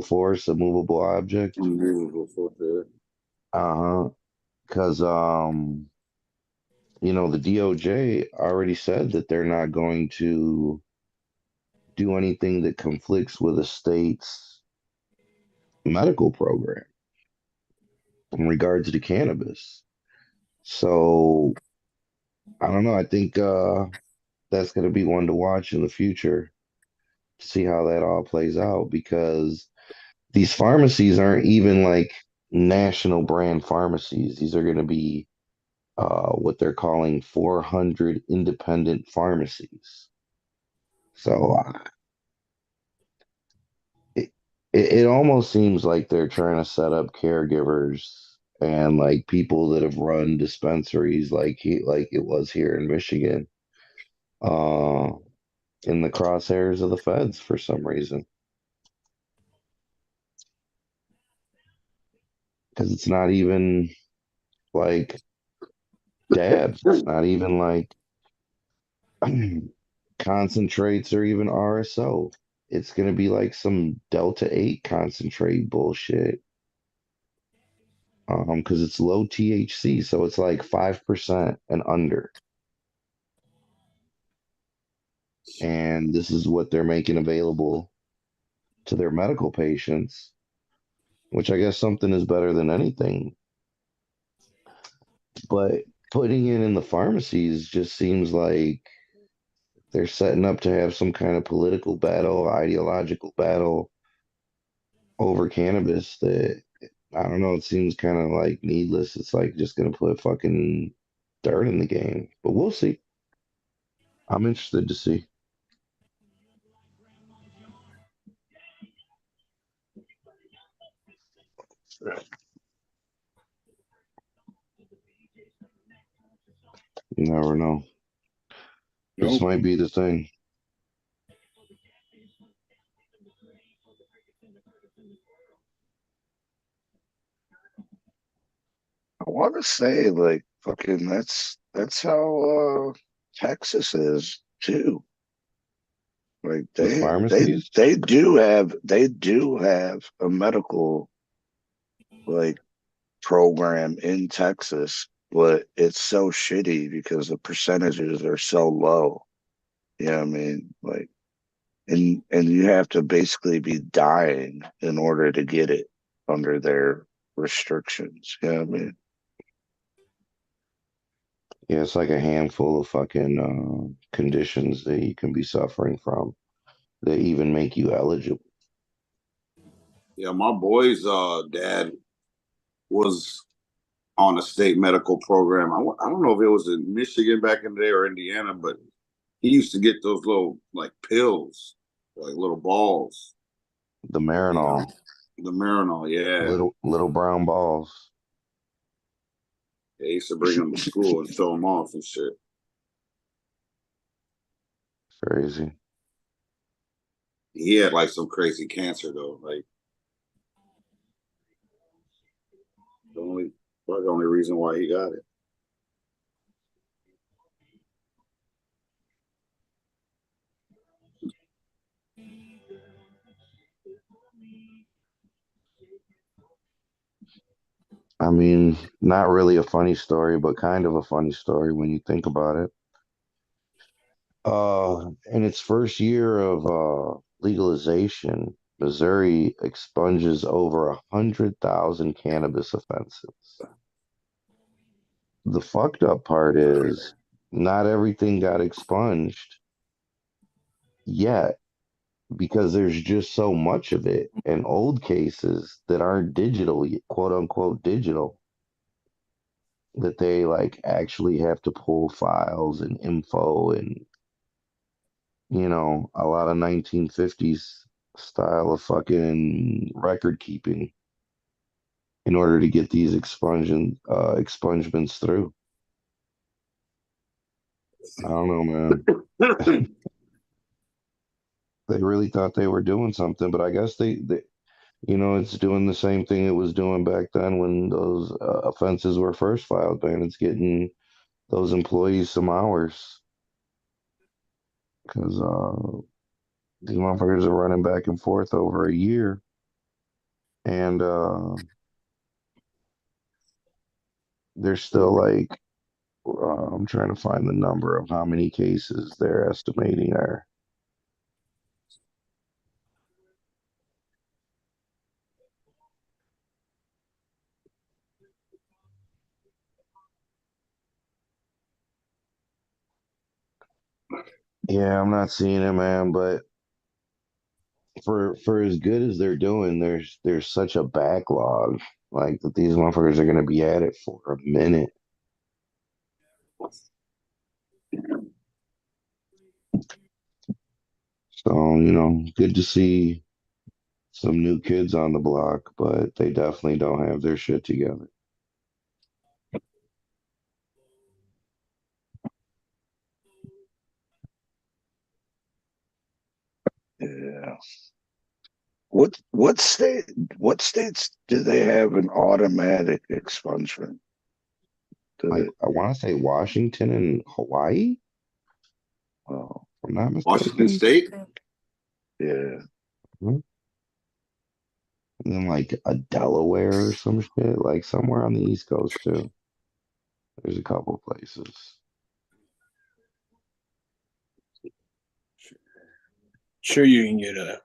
force, a movable object. Unbelievable for that. Uh-huh. Because you know, the DOJ already said that they're not going to do anything that conflicts with a state's medical program in regards to cannabis. So I don't know. I think that's going to be one to watch in the future to see how that all plays out because these pharmacies aren't even like national brand pharmacies. These are going to be what they're calling 400 independent pharmacies. So it almost seems like they're trying to set up caregivers and like people that have run dispensaries like it was here in Michigan in the crosshairs of the feds for some reason. Because it's not even like dabs. It's not even like concentrates or even RSO. It's going to be like some Delta 8 concentrate bullshit. Because it's low THC, so it's like 5% and under. And this is what they're making available to their medical patients, which I guess something is better than anything. But putting it in the pharmacies just seems like they're setting up to have some kind of political battle, ideological battle over cannabis that I don't know, it seems kind of like needless. It's like just gonna put fucking dirt in the game. But we'll see. I'm interested to see. You never know. This might be the thing. I want to say like fucking that's how Texas is too. Like they do have a medical like program in Texas but it's so shitty because the percentages are so low. You know what I mean? Like, and you have to basically be dying in order to get it under their restrictions. You know what I mean? Yeah, it's like a handful of fucking conditions that you can be suffering from that even make you eligible. Yeah, my boy's dad was on a state medical program. I don't know if it was in Michigan back in the day or Indiana, but he used to get those little like pills, like little balls. The Marinol, The Marinol, yeah. little brown balls. They used to bring them to school and show them off and shit. Crazy. He had like some crazy cancer though. Like probably the only reason why he got it. I mean, not really a funny story, but kind of a funny story when you think about it. In its first year of legalization, Missouri expunges over 100,000 cannabis offenses. The fucked up part is not everything got expunged yet because there's just so much of it in old cases that aren't digital, quote unquote digital, that they like actually have to pull files and info and a lot of 1950s style of fucking record keeping in order to get these expungements through. I don't know, man. They really thought they were doing something, but I guess they it's doing the same thing it was doing back then when those offenses were first filed, man. It's getting those employees some hours because these motherfuckers are running back and forth over a year, and they're still like, I'm trying to find the number of how many cases they're estimating are. Yeah, I'm not seeing it, man, but for as good as they're doing, there's such a backlog, like that these motherfuckers are gonna be at it for a minute. So, good to see some new kids on the block, but they definitely don't have their shit together. Yeah. What states do they have an automatic expungement? Like, I want to say Washington and Hawaii. Oh, if I'm not mistaken. Washington State? Yeah. And then like a Delaware or some shit, like somewhere on the East Coast too. There's a couple places. Sure, you can get a.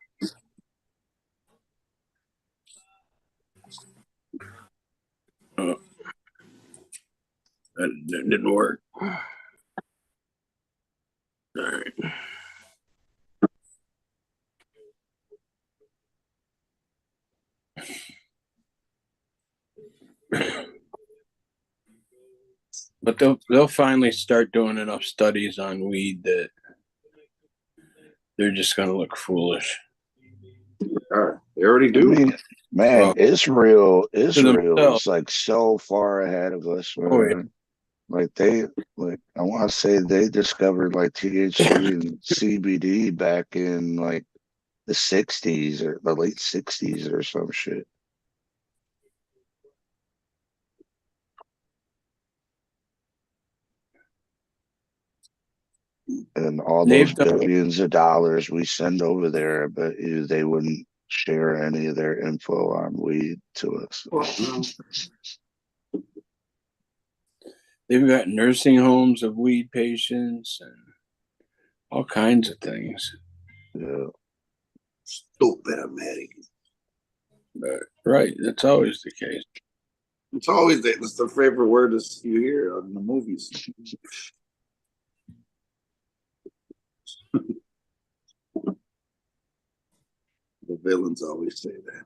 That didn't work. All right. But they'll finally start doing enough studies on weed that they're just gonna look foolish. They already do. I mean, man, Well, Israel themselves. is like so far ahead of us, man. Oh, yeah. Like I want to say they discovered like THC and CBD back in like the 60s or the late 60s or some shit. And all those billions of dollars we send over there, I bet you they wouldn't share any of their info on weed to us. They've got nursing homes of weed patients and all kinds of things. Yeah. Stupid American. But right, that's always the case. It's always that. It's the favorite word you hear in the movies. The villains always say that.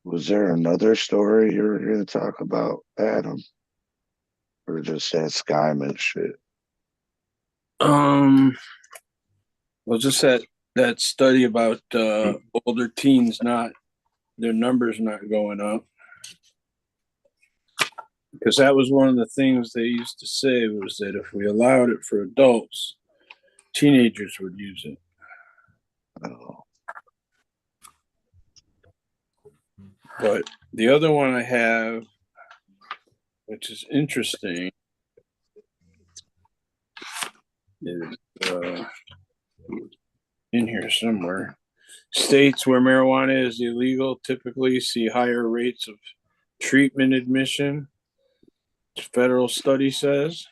Was there another story you were here to talk about, Adam? Or just that Skyman shit? Well, just that study about older teens their numbers not going up. Because that was one of the things they used to say was that if we allowed it for adults, teenagers would use it. Oh. But the other one I have, which is interesting, is in here somewhere. States where marijuana is illegal typically see higher rates of treatment admission, federal study says,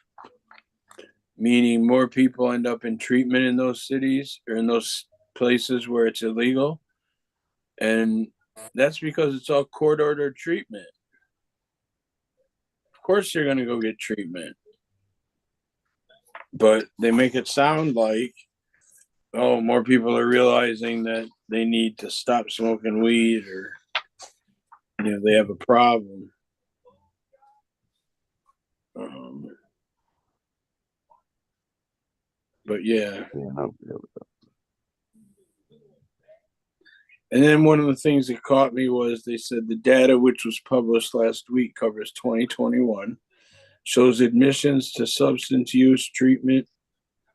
meaning more people end up in treatment in those cities or in those places where it's illegal. And that's because it's all court-ordered treatment. Of course they're going to go get treatment. But they make it sound like, oh, more people are realizing that they need to stop smoking weed or, they have a problem. But yeah. And then one of the things that caught me was they said the data, which was published last week, covers 2021, shows admissions to substance use treatment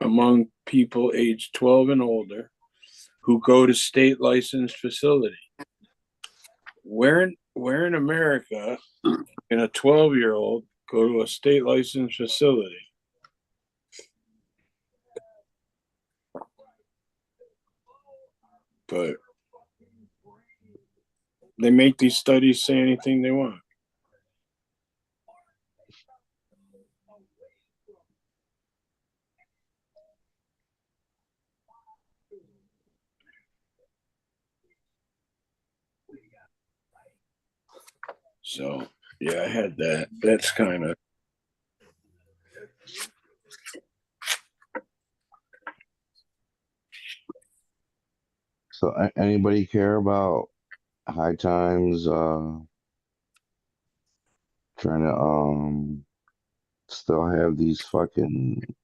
among people aged 12 and older who go to state licensed facility. Where in America can a 12-year-old go to a state licensed facility? But they make these studies say anything they want. So, yeah, I had that. That's kind of. So, anybody care about High Times trying to still have these fucking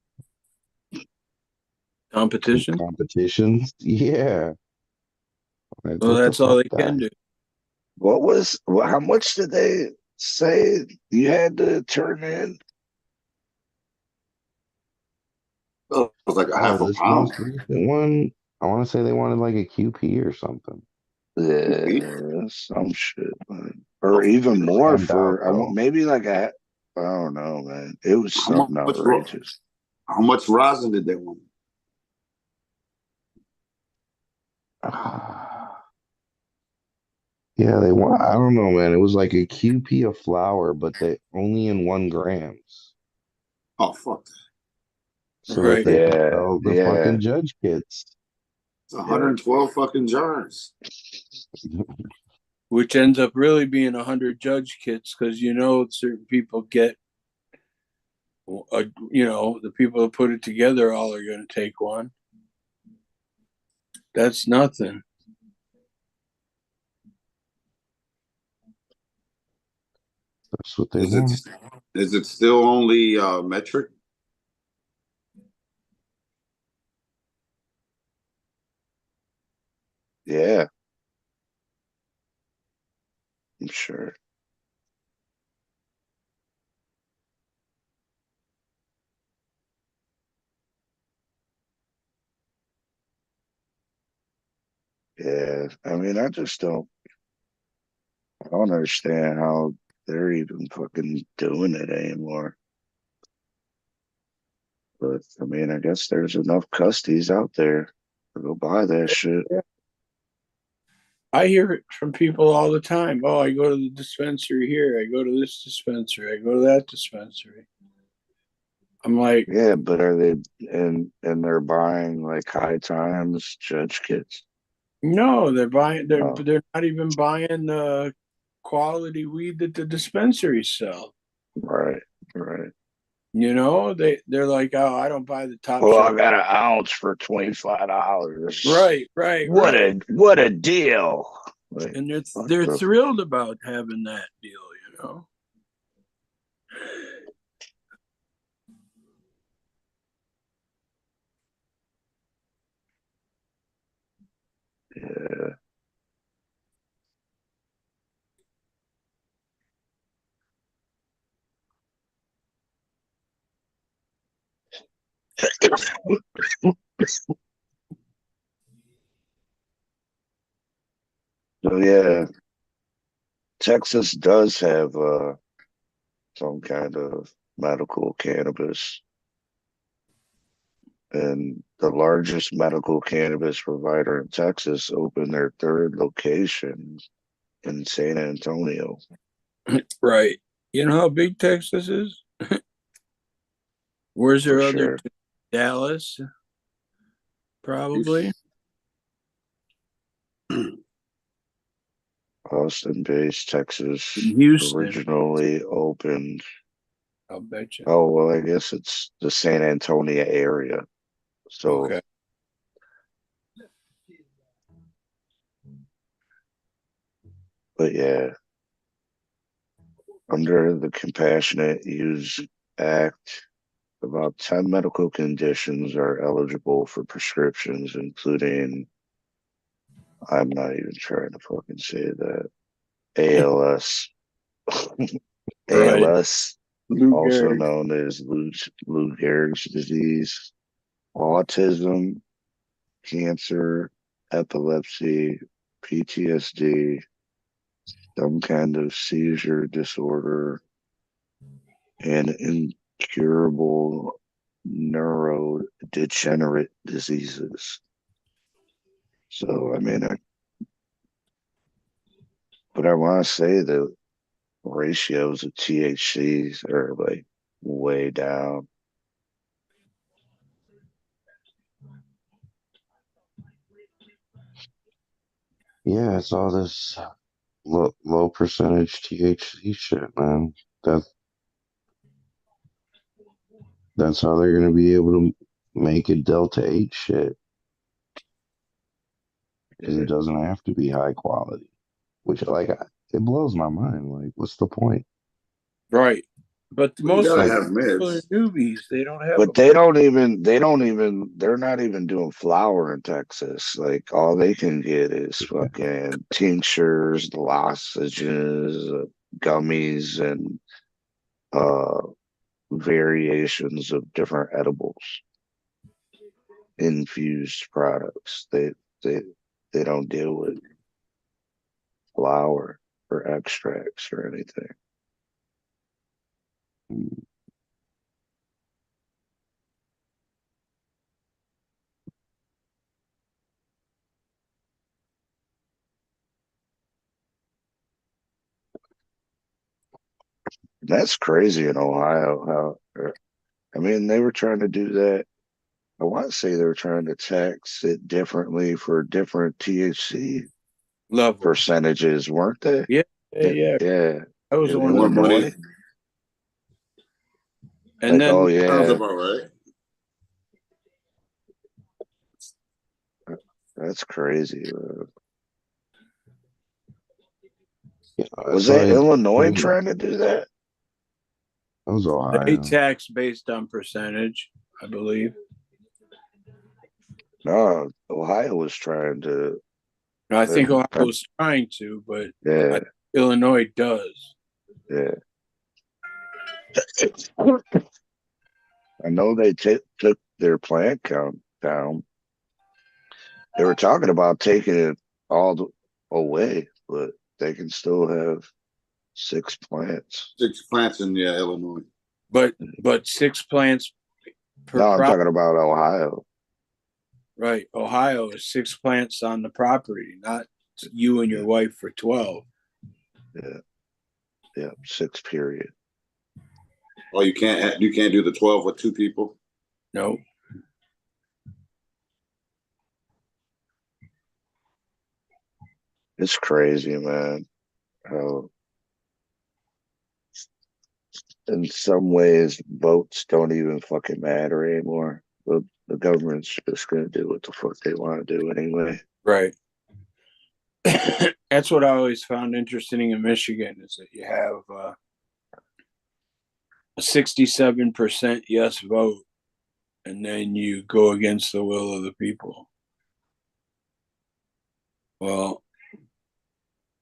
competitions? Yeah. Like, Well, that's all they can do. How much did they say you had to turn in? Oh, it was like a half a This pound. most recent one, I want to say they wanted like a QP or something. Yeah, some shit, man. Or even more maybe like I don't know, man. It was something outrageous. How much rosin did they want? Yeah, they want. I don't know, man. It was like a QP of flour, but they only in 1 grams. Oh fuck! So that they can sell the fucking judge kits. It's 112 fucking jars. Which ends up really being 100 judge kits because certain people get, the people that put it together all are going to take one. That's nothing. That's what they want. Is it still only metric? Yeah. I'm sure. Yeah. I mean, I just don't. I don't understand how they're even fucking doing it anymore. But I mean, I guess there's enough custies out there to go buy that shit. I hear it from people all the time. Oh, I go to the dispensary here. I go to this dispensary. I go to that dispensary. I'm like, yeah, but are they and they're buying like High Times judge kits? No, they're buying. They're not even buying the quality weed that the dispensaries sell. Right, right. You know, they're like, oh, I don't buy the top. Well, shelf. I got an ounce for $25. Right. What a deal! Like, and they're thrilled about having that deal. You know. Yeah. So yeah, Texas does have some kind of medical cannabis, and the largest medical cannabis provider in Texas opened their third location in San Antonio. Right. You know how big Texas is? Where's their other? Sure. Dallas, probably. Austin-based Texas, Houston. originally opened. I'll bet you. Oh, well, I guess it's the San Antonio area. So, okay. But yeah, under the Compassionate Use Act, about 10 medical conditions are eligible for prescriptions, including, I'm not even trying to fucking say that, ALS. ALS, also known as Lou Gehrig's disease, autism, cancer, epilepsy, PTSD, some kind of seizure disorder, and incurable neurodegenerate diseases. So, I mean, but I want to say the ratios of THCs are like way down. Yeah, it's all this low percentage THC shit, man. That's how they're gonna be able to make it Delta 8 shit. Because it doesn't have to be high quality. Which, like, it blows my mind. Like, what's the point? Right. But most gotta of have the people mids. are newbies. They don't have. But they're not even doing flour in Texas. Like, all they can get is fucking tinctures, lozenges, gummies, and variations of different edibles, infused products. They don't deal with flour or extracts or anything. That's crazy in Ohio. I mean, they were trying to do that. I want to say they were trying to tax it differently for different THC level percentages, weren't they? Yeah. Yeah. I was In one of Illinois. them. And like, then oh yeah, Sounds about right. that's crazy. Yeah, Was that Illinois trying to do that? That was Ohio. They tax based on percentage, I believe. No, Ohio was trying to. I think Ohio was trying to, but yeah, Illinois does. Yeah. I know they took their plant count down. They were talking about taking it all away, but they can still have 6 plants. 6 plants in Illinois. But 6 plants per No, I'm prop- talking about Ohio. Right. Ohio is 6 plants on the property, not you and your wife for 12. Yeah, 6 period. Oh, you can't do the 12 with 2 people? No. It's crazy, man. How in some ways boats don't even fucking matter anymore. The government's just gonna do what the fuck they want to do anyway. Right. That's what I always found interesting in Michigan is that you have a 67% yes vote, and then you go against the will of the people. Well,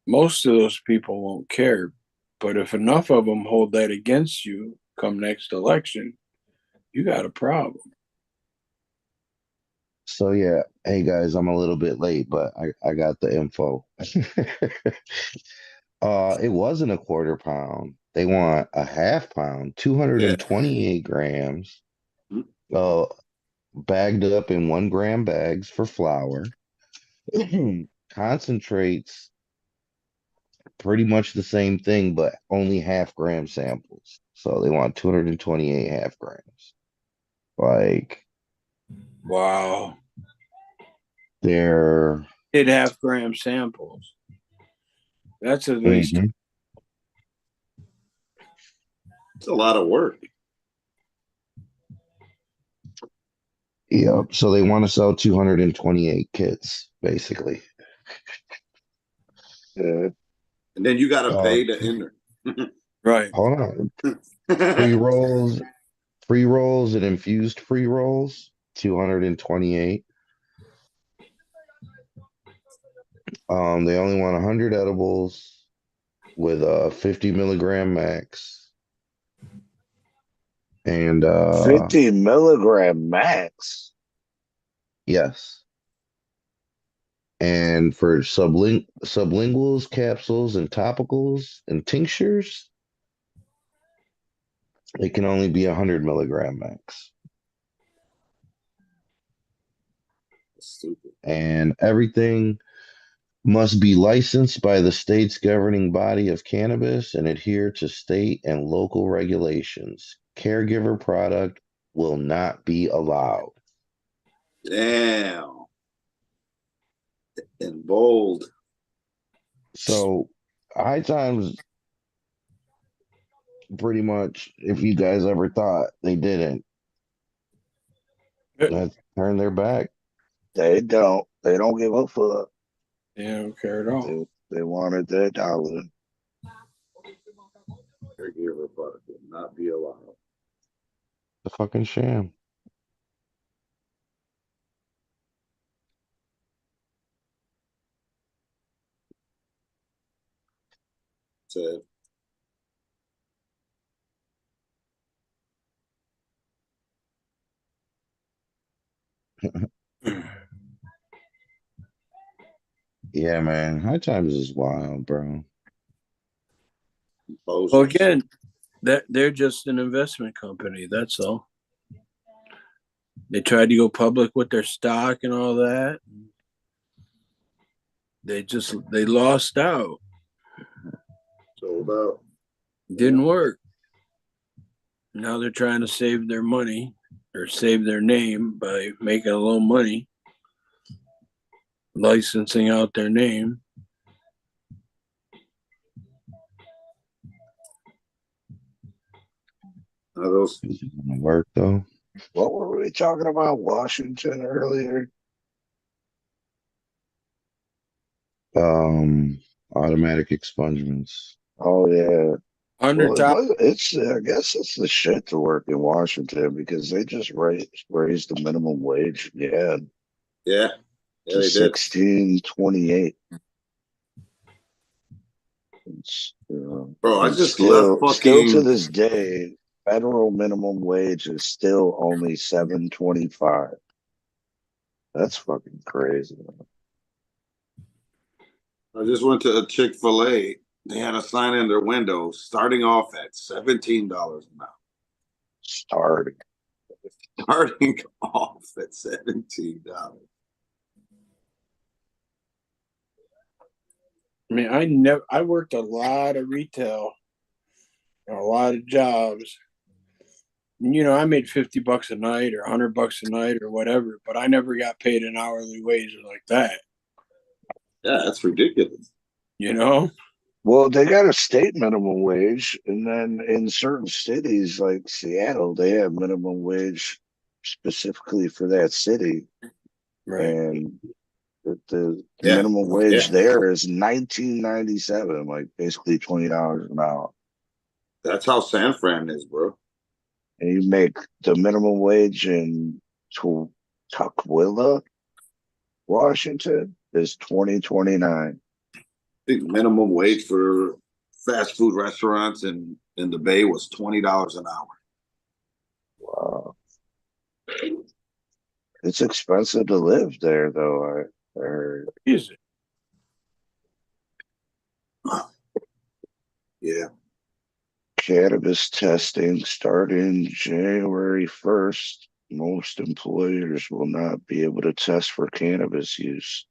most of those people won't care, but if enough of them hold that against you come next election, you got a problem. So yeah, hey guys, I'm a little bit late, but I got the info. It wasn't a quarter pound. They want a half pound, 228 grams, bagged up in 1 gram bags for flour. Concentrates pretty much the same thing, but only half-gram samples. So they want 228 half grams. Like, wow. They're Did half-gram samples. That's at least. It's a lot of work. Yep. So they want to sell 228 kits, basically. Yeah. And then you got to pay to enter. Right. Hold on. Pre-rolls and infused pre-rolls, 228. They only want 100 edibles with a 50 milligram max. And 50 milligram max. Yes. And for sublinguals, capsules, and topicals and tinctures, it can only be 100 milligram max. Stupid. And everything must be licensed by the state's governing body of cannabis and adhere to state and local regulations. Caregiver product will not be allowed. Damn. In bold. So High Times pretty much, if you guys ever thought they didn't, turn their back. They don't give a fuck. They don't care at all. They wanted their dollar. Caregiver product will not be allowed. The fucking sham. Said. Yeah, man. High Times is wild, bro. Well, again, they're just an investment company. That's all. They tried to go public with their stock and all that. They lost out. Sold out. Didn't work. Now they're trying to save their money or save their name by making a little money, licensing out their name. Those work though. What were we talking about? Washington earlier? Automatic expungements. Oh yeah. I guess it's the shit to work in Washington because they just raised the minimum wage again. Yeah. To $16.28. Bro, I just still fucking to this day, federal minimum wage is still only $7.25. That's fucking crazy. I just went to a Chick-fil-A. They had a sign in their window starting off at $17 an hour. Starting. Starting off at $17. I mean, I worked a lot of retail, a lot of jobs. You know, I made $50 a night or $100 a night or whatever, but I never got paid an hourly wage like that. Yeah, that's ridiculous. You know? Well, they got a state minimum wage, and then in certain cities like Seattle, they have minimum wage specifically for that city. Right. And the minimum wage there is $19.97, like basically $20 an hour. That's how San Fran is, bro. And you make the minimum wage in Tukwila, Washington, is $20.29. I think minimum wage for fast food restaurants in the Bay was $20 an hour. Wow. It's expensive to live there, though. I heard. Is it? Yeah. Cannabis testing starting January 1st. Most employers will not be able to test for cannabis use.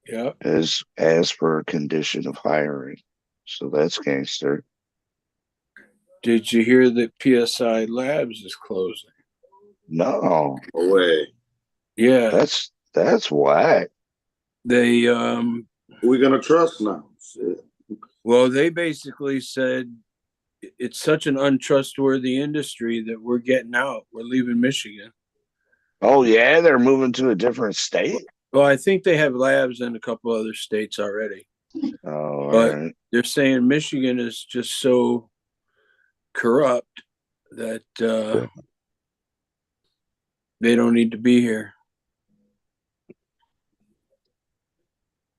Yeah. As per a condition of hiring. So that's gangster. Did you hear that PSI Labs is closing? No. No way. Yeah. That's whack. They who we gonna trust now? Shit. Well, they basically said it's such an untrustworthy industry that we're getting out. We're leaving Michigan. Oh yeah, they're moving to a different state? Well, I think they have labs in a couple other states already. Oh, but right. They're saying Michigan is just so corrupt that they don't need to be here.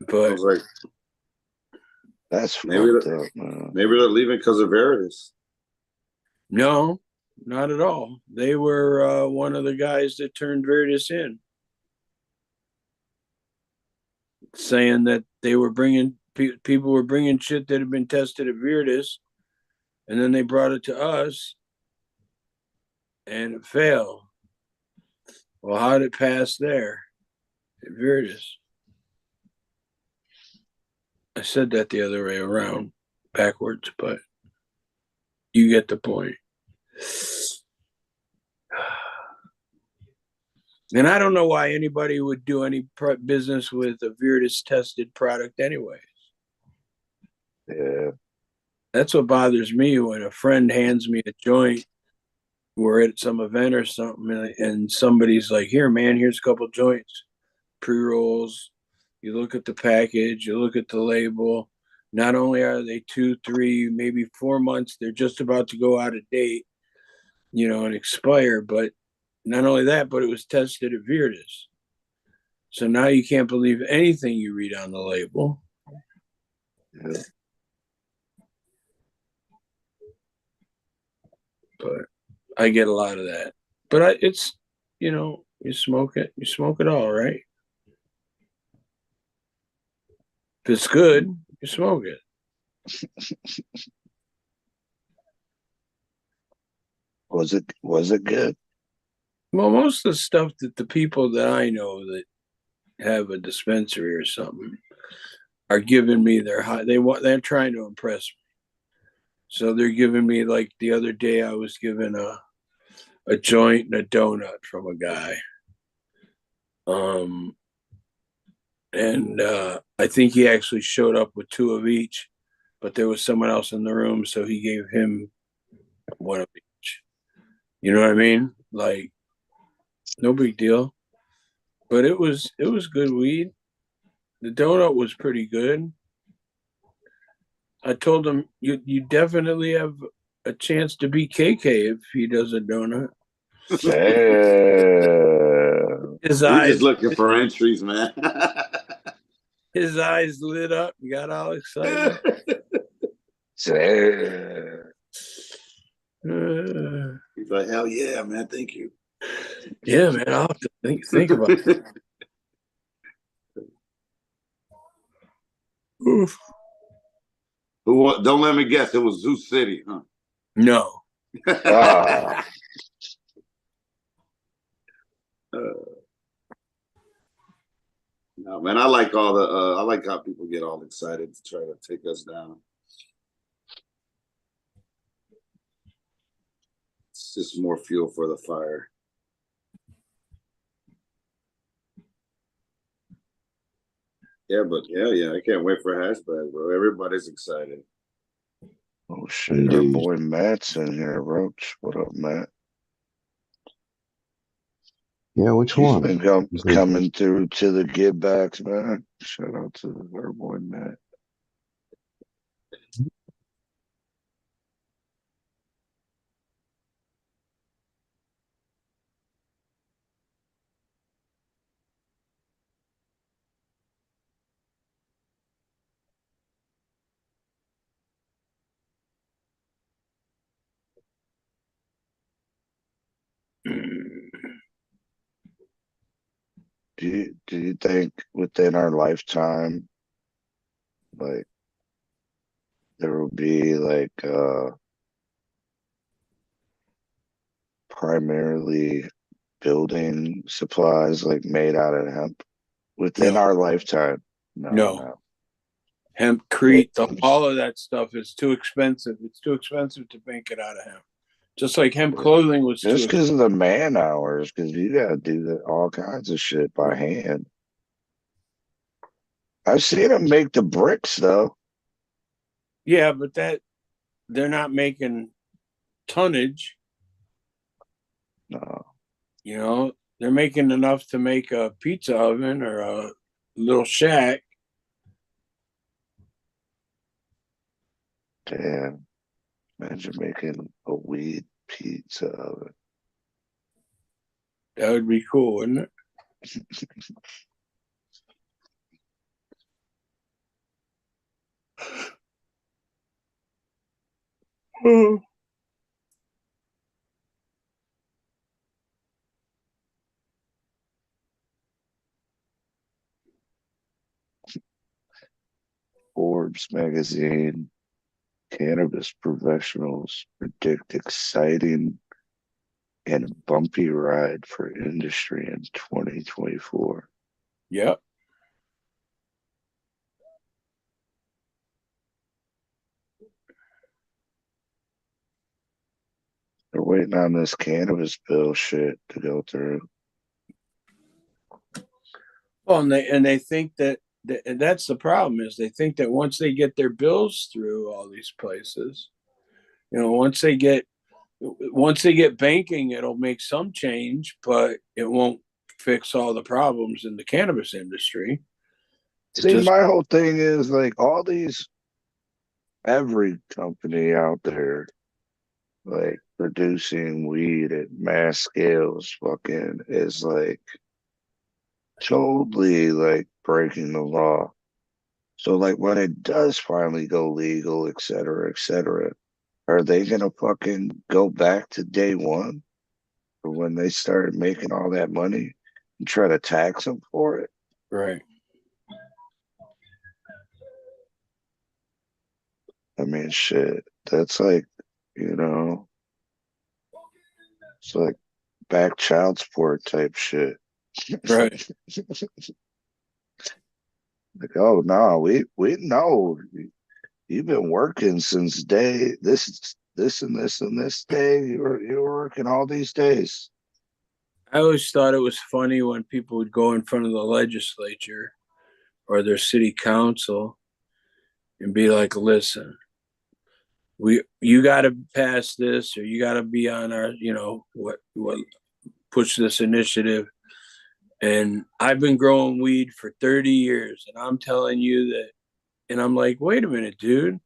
But like, that's maybe they're leaving because of Veritas. No, not at all. They were one of the guys that turned Veritas in, saying that they were bringing people were bringing shit that had been tested at Veritas, and then they brought it to us, and it failed. Well, how did it pass there at Veritas? I said that the other way around, backwards, but you get the point. And I don't know why anybody would do any business with a Veritas tested product anyways. Yeah. That's what bothers me when a friend hands me a joint. We're at some event or something, and somebody's like, here, man, here's a couple joints, pre-rolls. You look at the package, you look at the label. Not only are they 2, 3, maybe 4 months, they're just about to go out of date, you know, and expire. But not only that, but it was tested at Veritas. So now you can't believe anything you read on the label. Yeah. But I get a lot of that. But it's, you know, you smoke it all, right? If it's good, you smoke it. Was it good? Well, most of the stuff that the people that I know that have a dispensary or something are giving me their high. They're trying to impress me. So they're giving me, like the other day, I was given a joint and a donut from a guy. And I think he actually showed up with 2 of each, but there was someone else in the room, so he gave him 1 of each. You know what I mean? Like, no big deal. But it was good weed. The donut was pretty good. I told him you definitely have a chance to beat KK if he does a donut. His eyes just looking for entries, man. His eyes lit up and got all excited. He's like, hell yeah, man, thank you. Yeah, man, I'll have to think about it. Oof. Don't let me guess. It was Zoo City, huh? No. No, man. I like all the. I like how people get all excited to try to take us down. It's just more fuel for the fire. Yeah, but yeah, I can't wait for Hashbag, bro. Everybody's excited. Oh shit, our boy Matt's in here, Roach. What up, Matt? Yeah, which He's one? been coming through to the give backs, man. Shout out to our boy Matt. Do you think within our lifetime, like there will be like primarily building supplies like made out of hemp within our lifetime? No. Hempcrete, all of that stuff is too expensive. It's too expensive to make it out of hemp. Just like hemp clothing was just because of the man hours, because you gotta do that all kinds of shit by hand. I've seen them make the bricks though. Yeah, but they're not making tonnage. No. You know, they're making enough to make a pizza oven or a little shack. Damn. Imagine making a weed pizza oven. That would be cool, wouldn't it? Forbes magazine, cannabis professionals predict exciting and bumpy ride for industry in 2024. Yep. They're waiting on this cannabis bill shit to go through. Well, and they think that and that's the problem, is they think that once they get their bills through all these places, you know, once they get banking, it'll make some change, but it won't fix all the problems in the cannabis industry. See, my whole thing is like every company out there, like producing weed at mass scales, fucking is like totally like breaking the law. So like when it does finally go legal, et cetera, are they gonna fucking go back to day one, or when they started making all that money and try to tax them for it? Right. I mean, shit, that's like, you know, it's like back child support type shit. Right. Like, oh no, we know you've been working since day this and this day. You were working all these days. I always thought it was funny when people would go in front of the legislature or their city council and be like, listen, you got to pass this, or you got to be on our, you know, what push this initiative. And I've been growing weed for 30 years, and I'm telling you that, and I'm like, wait a minute, dude,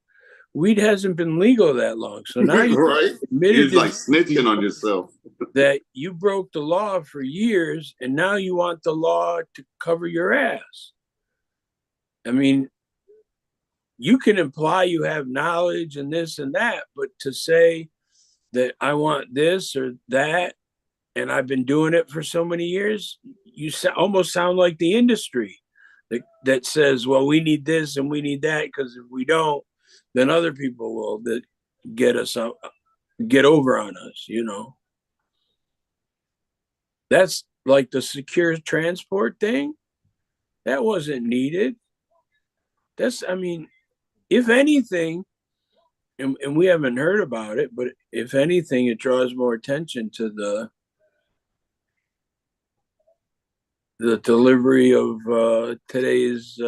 weed hasn't been legal that long. So now you right? admitted You're like snitching on yourself. that you broke the law for years, and now you want the law to cover your ass. I mean, you can imply you have knowledge and this and that, but to say that I want this or that, and I've been doing it for so many years, you almost sound like the industry. that says, well, we need this and we need that, because if we don't, then other people will get over on us, you know. That's like the secure transport thing. That wasn't needed. I mean, if anything, and we haven't heard about it, but if anything, it draws more attention to the delivery of today's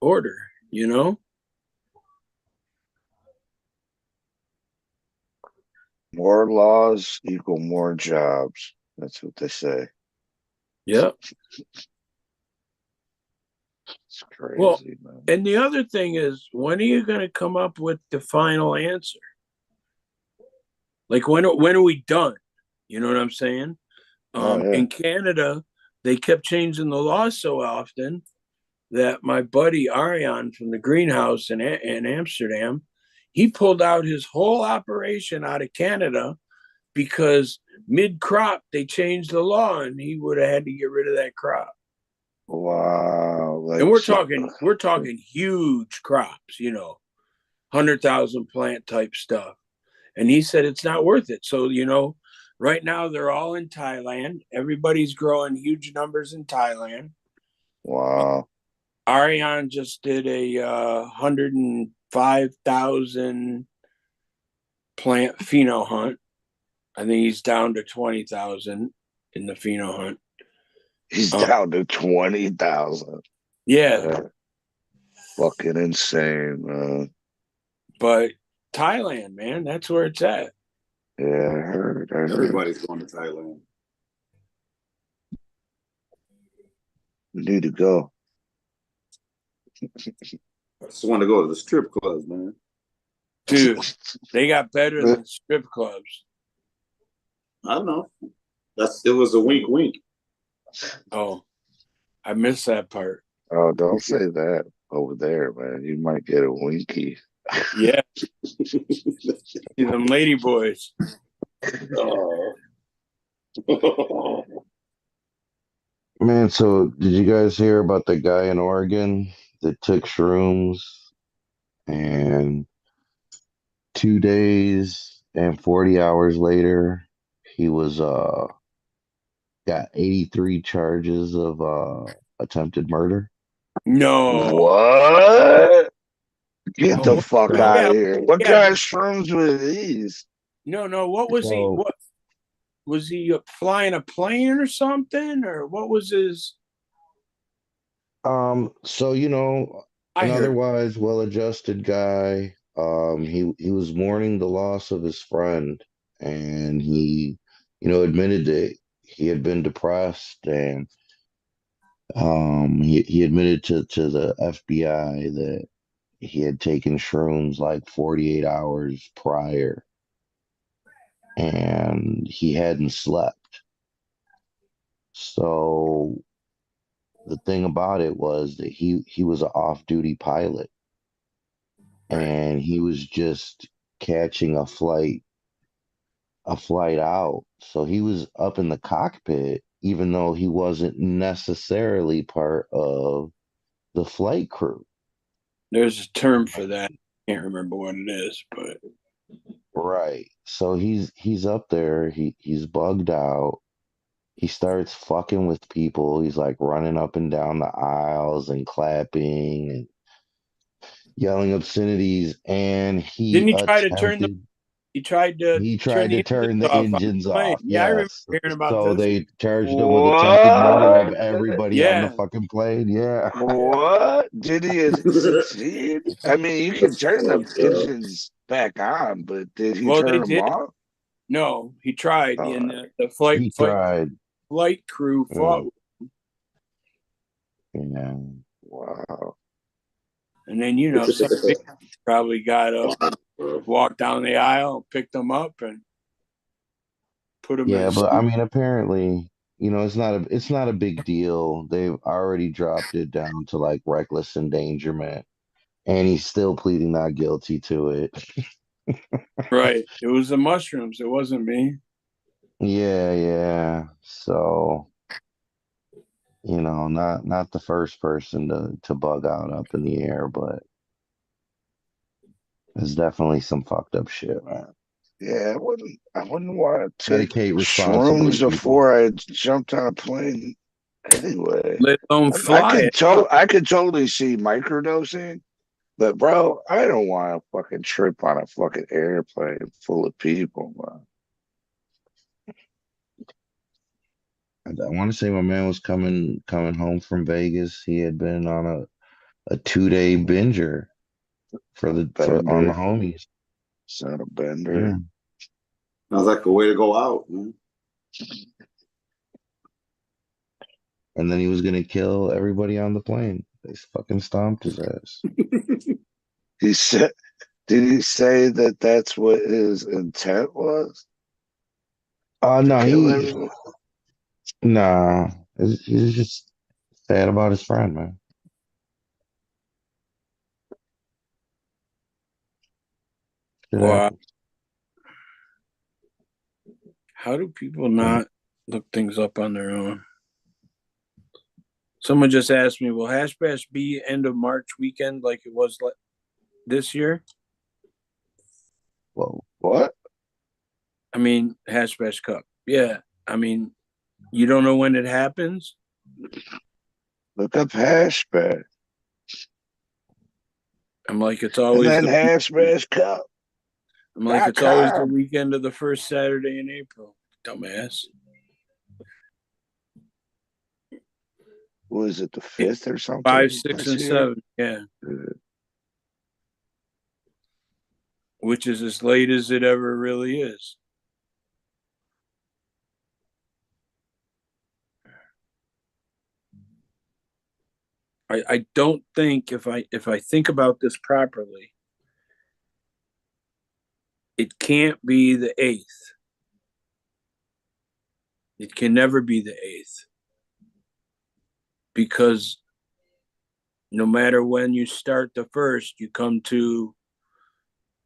order, you know? More laws equal more jobs. That's what they say. Yep. It's crazy, well, man. And the other thing is, when are you going to come up with the final answer? Like, when are we done? You know what I'm saying? In Canada, they kept changing the law so often that my buddy Ariane from the greenhouse in Amsterdam, he pulled out his whole operation out of Canada because mid-crop they changed the law and he would have had to get rid of that crop. Wow. And we're talking huge crops, you know, 100,000 plant type stuff. And he said it's not worth it. So, you know, right now they're all in Thailand. Everybody's growing huge numbers in Thailand. Wow. Ariane just did a 105,000 plant pheno hunt. I think he's down to 20,000 in the pheno hunt. He's down to 20,000. Yeah. Fucking insane, man. But Thailand, man, that's where it's at. Yeah, I heard. Everybody's going to Thailand. We need to go. I just want to go to the strip clubs, man. Dude, they got better than strip clubs. I don't know. It was a wink, wink. Oh, I missed that part. Oh, don't say that over there, man. You might get a winky. Yeah. See them lady boys. Oh. Man, so did you guys hear about the guy in Oregon that took shrooms and 2 days and 40 hours later he was got 83 charges of attempted murder? No. What? Get the fuck out of here. What kind of shrooms were these? No. What was he? What was he flying a plane or something? Or what was his? So, you know, an otherwise well-adjusted guy. He was mourning the loss of his friend, and he, you know, admitted that he had been depressed, and he admitted to the FBI that he had taken shrooms like 48 hours prior, and he hadn't slept. So the thing about it was that he was an off-duty pilot, and he was just catching a flight out. So he was up in the cockpit, even though he wasn't necessarily part of the flight crew. There's a term for that. I can't remember what it is, but right. So he's up there. He's bugged out. He starts fucking with people. He's like running up and down the aisles and clapping and yelling obscenities. And didn't he try to turn the? He tried to turn the engines off. Yeah, I remember hearing about so this. they charged him with attempted murder of everybody on the fucking plane. Yeah. What? Did he succeed? I mean, you can turn the engines back on, but did he turn them off? No, he tried. And the flight crew fought. Yeah. Wow. And then, you know, somebody probably got up, walked down the aisle, picked them up, and put them in. Yeah, but I mean, apparently, you know, it's not a big deal. They've already dropped it down to like reckless endangerment, and he's still pleading not guilty to it. Right. It was the mushrooms. It wasn't me. Yeah. So You know, not the first person to bug out up in the air, but it's definitely some fucked up shit, man. Yeah, I wouldn't want to take Medicate responsibly, shrooms people. before I jumped on a plane. Anyway, Let them fly it. I could totally see microdosing, but bro, I don't want to fucking trip on a fucking airplane full of people, man. I want to say my man was coming home from Vegas. He had been on a 2 day binger for on the Bender, homies. son of Bender. Yeah. Sounds like a way to go out, man. And then he was gonna kill everybody on the plane. They fucking stomped his ass. He said, did he say that that's what his intent was? No, Kill everyone? nah. He's just sad about his friend, man. Shit Wow. happens. How do people not look things up on their own? Someone just asked me, will Hash Bash be end of March weekend like it was this year? Whoa. What? I mean, Hash Bash Cup. Yeah. I mean, you don't know when it happens? Look up Hash Bash. I'm like, it's always and then Hash Bash Cup. I'm like, it's always the weekend of the first Saturday in April. Dumbass. Was it the 5th or something? 5, 6, and 7. Yeah. Which is as late as it ever really is. I don't think if I think about this properly, it can't be the 8th. It can never be the 8th. Because no matter when you start the first, you come to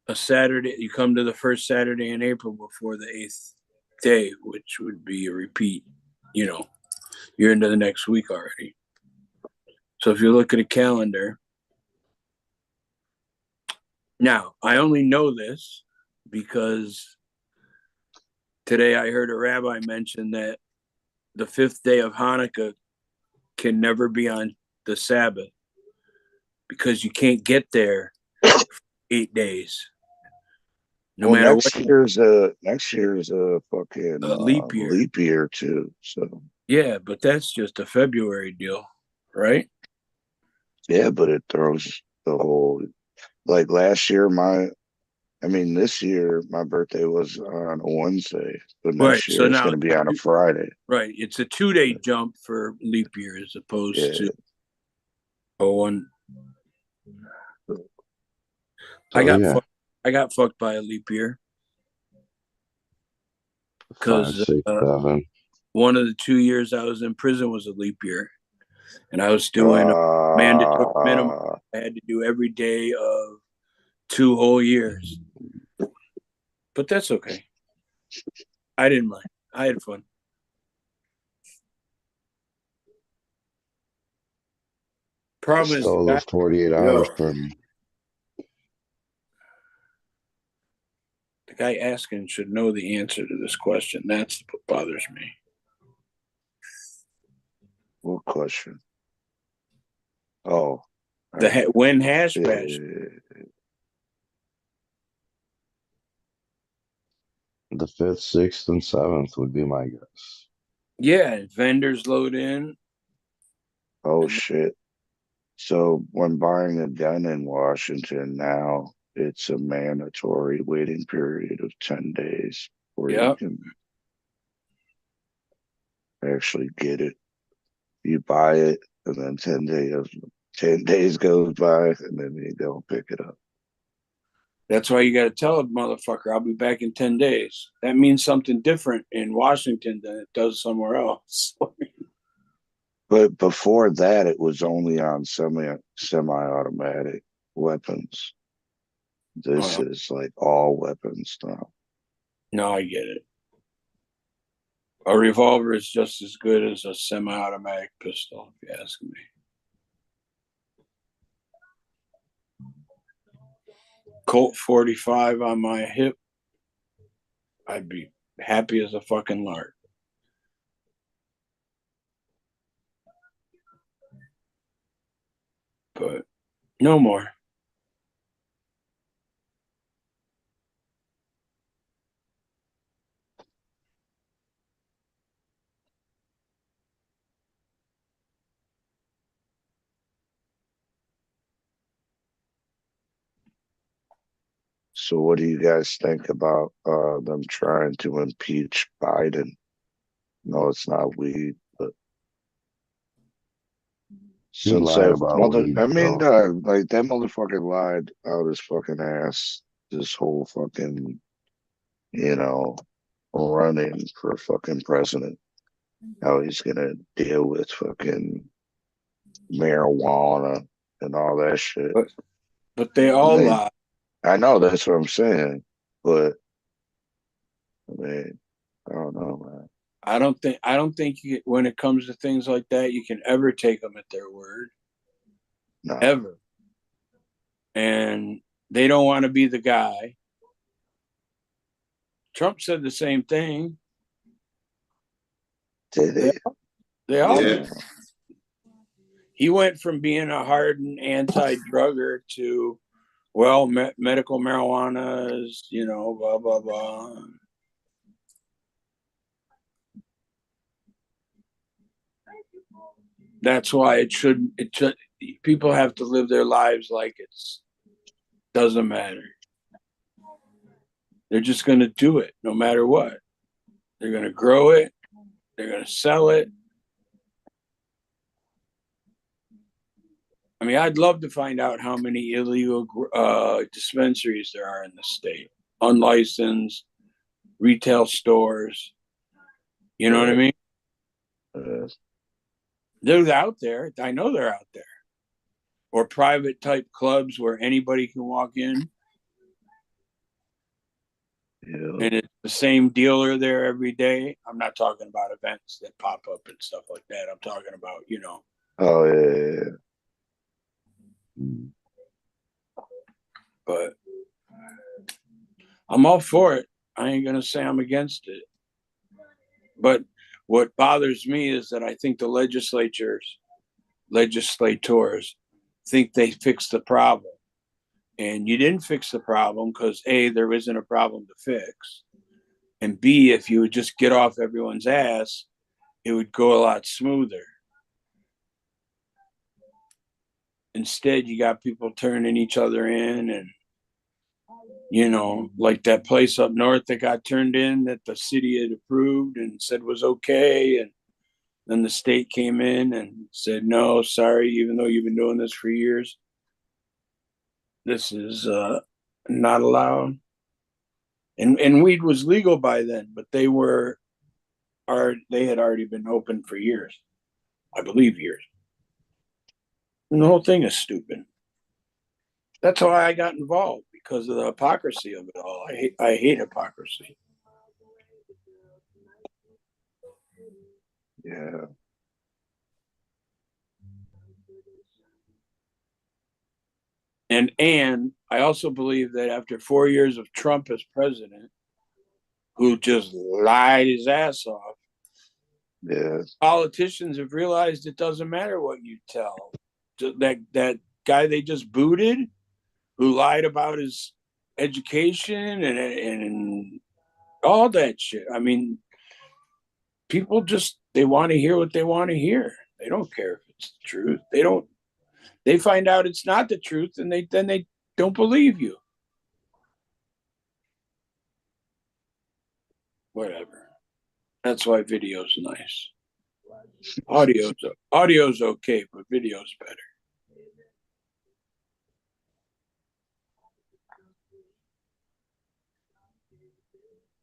a Saturday, you come to the first Saturday in April before the 8th day, which would be a repeat. You know, you're into the next week already. So if you look at a calendar, now I only know this because today I heard a rabbi mention that the 5th day of Hanukkah can never be on the Sabbath because you can't get there 8 days. No matter next what. Next year's a fucking leap year. Leap year too. So yeah, but that's just a February deal, right? Yeah, but it throws the whole, like last year, this year, my birthday was on a Wednesday, but next year it's going to be on a Friday. Right. It's a 2-day jump for leap year as opposed to one. I got fucked by a leap year. Because one of the 2 years I was in prison was a leap year. And I was doing a mandatory minimum. I had to do every day of 2 whole years. But that's okay. I didn't mind. I had fun. Problem is, stole those 48 hours from me. The guy asking should know the answer to this question. That's what bothers me. What question? Oh, when Hash Bash. The 5th, 6th, and 7th would be my guess. Yeah, vendors load in. Oh shit! So when buying a gun in Washington now, it's a mandatory waiting period of 10 days before you can actually get it. You buy it, and then 10 days goes by, and then you go pick it up. That's why you got to tell a motherfucker, I'll be back in 10 days. That means something different in Washington than it does somewhere else. But before that, it was only on semi-automatic weapons. This is like all weapons now. No, I get it. A revolver is just as good as a semi-automatic pistol, if you ask me. Colt 45 on my hip, I'd be happy as a fucking lark. But no more. So what do you guys think about them trying to impeach Biden? No, it's not weed, but He since lied about weed, though. like that motherfucker lied out his fucking ass this whole fucking, running for fucking president. How he's gonna deal with fucking marijuana and all that shit. But they all lie. I know, that's what I'm saying. But I mean, I don't know, man. I don't think when it comes to things like that, you can ever take them at their word. No. Ever. And they don't want to be the guy. Trump said the same thing. Did he? They all did. He went from being a hardened anti-drugger to, well, medical marijuana is, blah, blah, blah. That's why people have to live their lives like doesn't matter. They're just going to do it no matter what. They're going to grow it. They're going to sell it. I mean, I'd love to find out how many illegal dispensaries there are in the state. Unlicensed retail stores. You know what I mean? They're out there. I know they're out there. Or private type clubs where anybody can walk in. Yeah. And it's the same dealer there every day. I'm not talking about events that pop up and stuff like that. I'm talking about, Oh, yeah. But I'm all for it. I ain't going to say I'm against it. But what bothers me is that I think the legislators think they fixed the problem. And you didn't fix the problem because A, there isn't a problem to fix. And B, if you would just get off everyone's ass, it would go a lot smoother. Instead, you got people turning each other in and, like that place up north that got turned in that the city had approved and said was okay. And then the state came in and said, no, sorry, even though you've been doing this for years, this is not allowed. And weed was legal by then, but they had already been open for years. I believe years. And the whole thing is stupid. That's why I got involved, because of the hypocrisy of it all. I hate hypocrisy. Yeah. And I also believe that after 4 years of Trump as president, who just lied his ass off, politicians have realized it doesn't matter what you tell. That guy they just booted, who lied about his education and all that shit. I mean, people they want to hear what they want to hear. They don't care if it's the truth. They find out it's not the truth, and then they don't believe you. Whatever. That's why video's nice. Audio's okay, but video's better.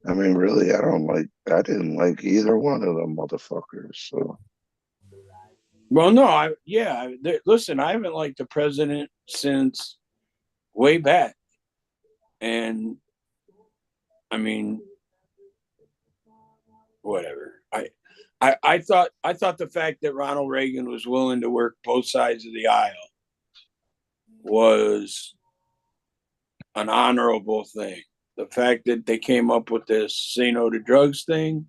I mean, really, I didn't like either one of them motherfuckers. So. Well, no, listen, I haven't liked the president since way back. And I mean, whatever. I thought the fact that Ronald Reagan was willing to work both sides of the aisle was an honorable thing. The fact that they came up with this say no to drugs thing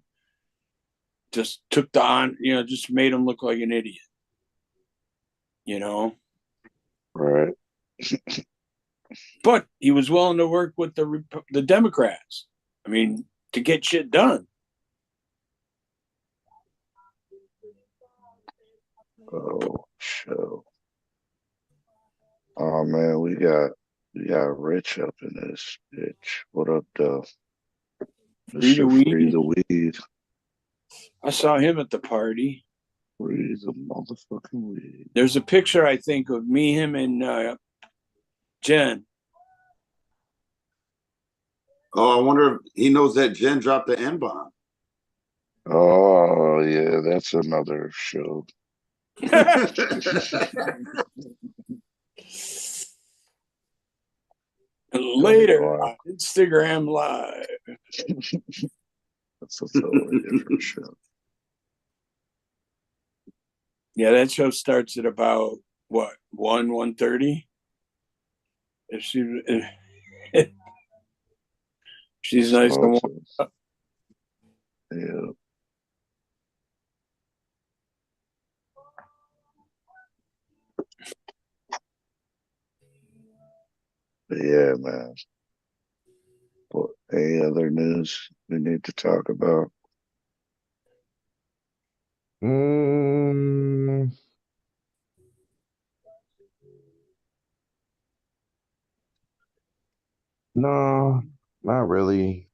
just took just made him look like an idiot. Right. But he was willing to work with the Democrats. I mean, to get shit done. Oh, show. Oh man, we got Rich up in this bitch. What up, though? Free the Free the weed. I saw him at the party. Free the motherfucking weed. There's a picture, I think, of me, him, and Jen. Oh, I wonder if he knows that Jen dropped the N-bomb. Oh yeah, that's another show. Later on Instagram Live. That's a totally different show. Yeah, that show starts at about what, 1:30? If she's nice to watch. Yeah. But yeah, man. What, any other news we need to talk about? No, not really.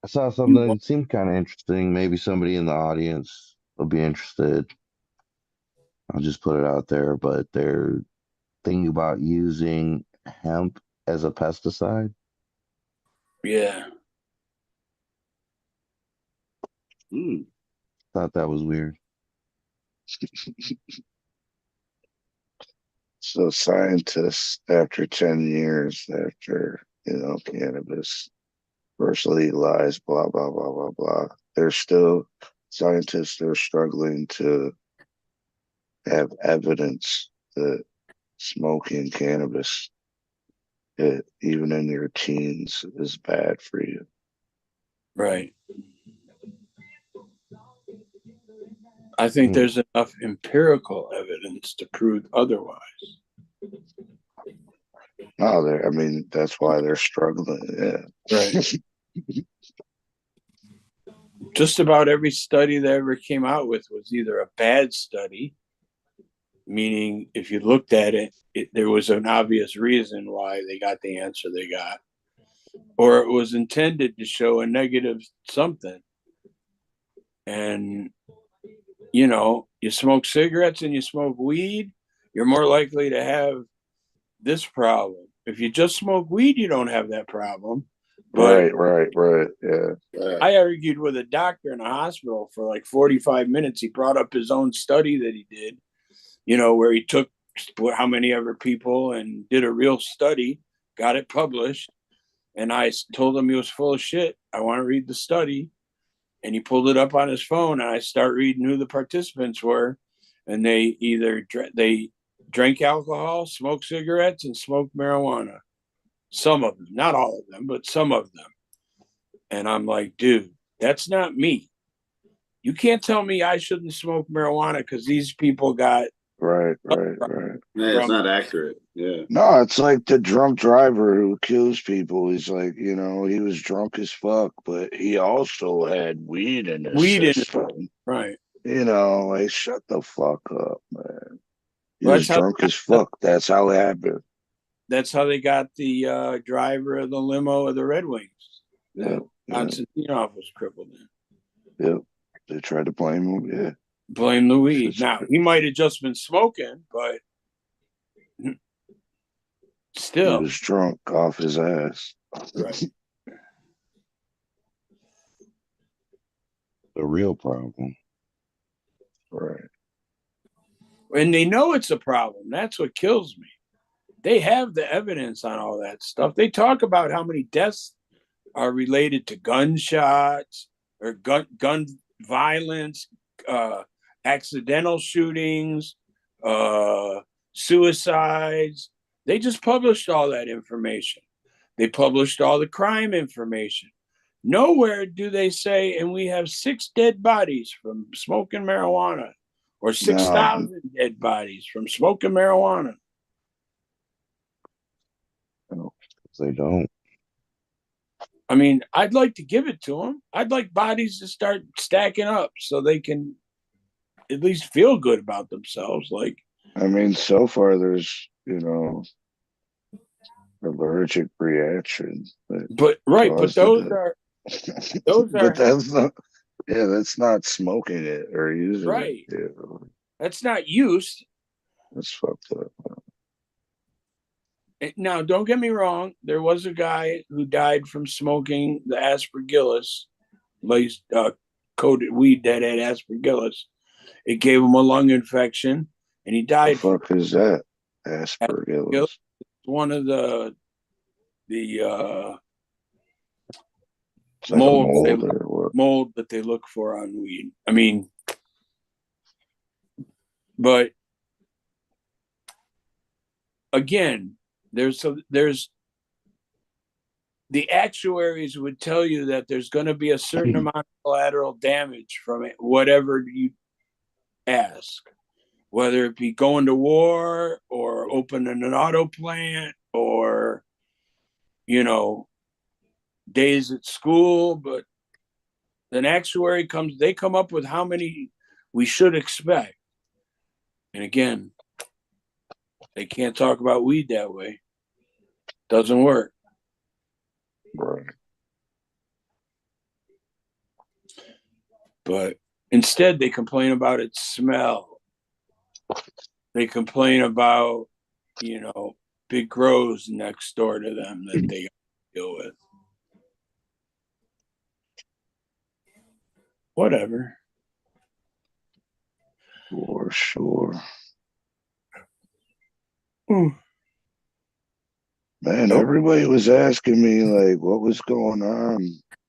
I saw something that seemed kind of interesting. Maybe somebody in the audience will be interested. I'll just put it out there, but they're thinking about using hemp as a pesticide. Yeah. Thought that was weird. So scientists, after 10 years after, cannabis first legalized, blah, blah, blah, blah, blah, scientists are struggling to have evidence that smoking cannabis, even in your teens, is bad for you. Right. I think there's enough empirical evidence to prove otherwise. No, that's why they're struggling. Yeah. Right. Just about every study that ever came out with was either a bad study, meaning if you looked at it, there was an obvious reason why they got the answer they got, or it was intended to show a negative something. And you smoke cigarettes and you smoke weed, you're more likely to have this problem. If you just smoke weed, you don't have that problem. But Right. Yeah. I argued with a doctor in a hospital for like 45 minutes. He brought up his own study that he did, where he took how many ever people and did a real study, got it published. And I told him he was full of shit. I want to read the study. And he pulled it up on his phone, and I start reading who the participants were. And they either they drank alcohol, smoked cigarettes, and smoked marijuana. Some of them, not all of them, but some of them. And I'm like, dude, that's not me. You can't tell me I shouldn't smoke marijuana because these people got Right. Yeah, it's not accurate. Yeah. No, it's like the drunk driver who kills people. He's like, he was drunk as fuck, but he also had weed in his system. Right. Like, shut the fuck up, man. He was drunk as fuck. That's how it happened. That's how they got the driver of the limo of the Red Wings. Yeah. Konstantinov was crippled in. Yep. They tried to blame him. Yeah. Blame the weed. Now, he might have just been smoking, but still. He was drunk off his ass. Right. The real problem. Right. And they know it's a problem. That's what kills me. They have the evidence on all that stuff. They talk about how many deaths are related to gunshots or gun violence, accidental shootings, suicides. They just published all that information. They published all the crime information. Nowhere do they say, and we have 6 dead bodies from smoking marijuana, or 6,000 dead bodies from smoking marijuana. They don't. I mean, I'd like to give it to them. I'd like bodies to start stacking up so they can at least feel good about themselves. Like, I mean, so far there's, you know, allergic reaction. But those are but that's not. Yeah, that's not smoking it or using right. it. You know. That's not use. That's fucked up. Now, don't get me wrong. There was a guy who died from smoking the aspergillus, coated weed that had aspergillus. It gave him a lung infection, and he died. The fuck is that? Aspergillus. One of the mold that they look for on weed. I mean, but again, there's the actuaries would tell you that there's going to be a certain amount of collateral damage from it, whatever you ask, whether it be going to war or opening an auto plant or, you know, days at school. But an actuary they come up with how many we should expect. And again, they can't talk about weed that way. Doesn't work. Right. But instead, they complain about its smell. They complain about, you know, big grows next door to them that they deal with. Whatever. For sure. Man, everybody was asking me, like, what was going on,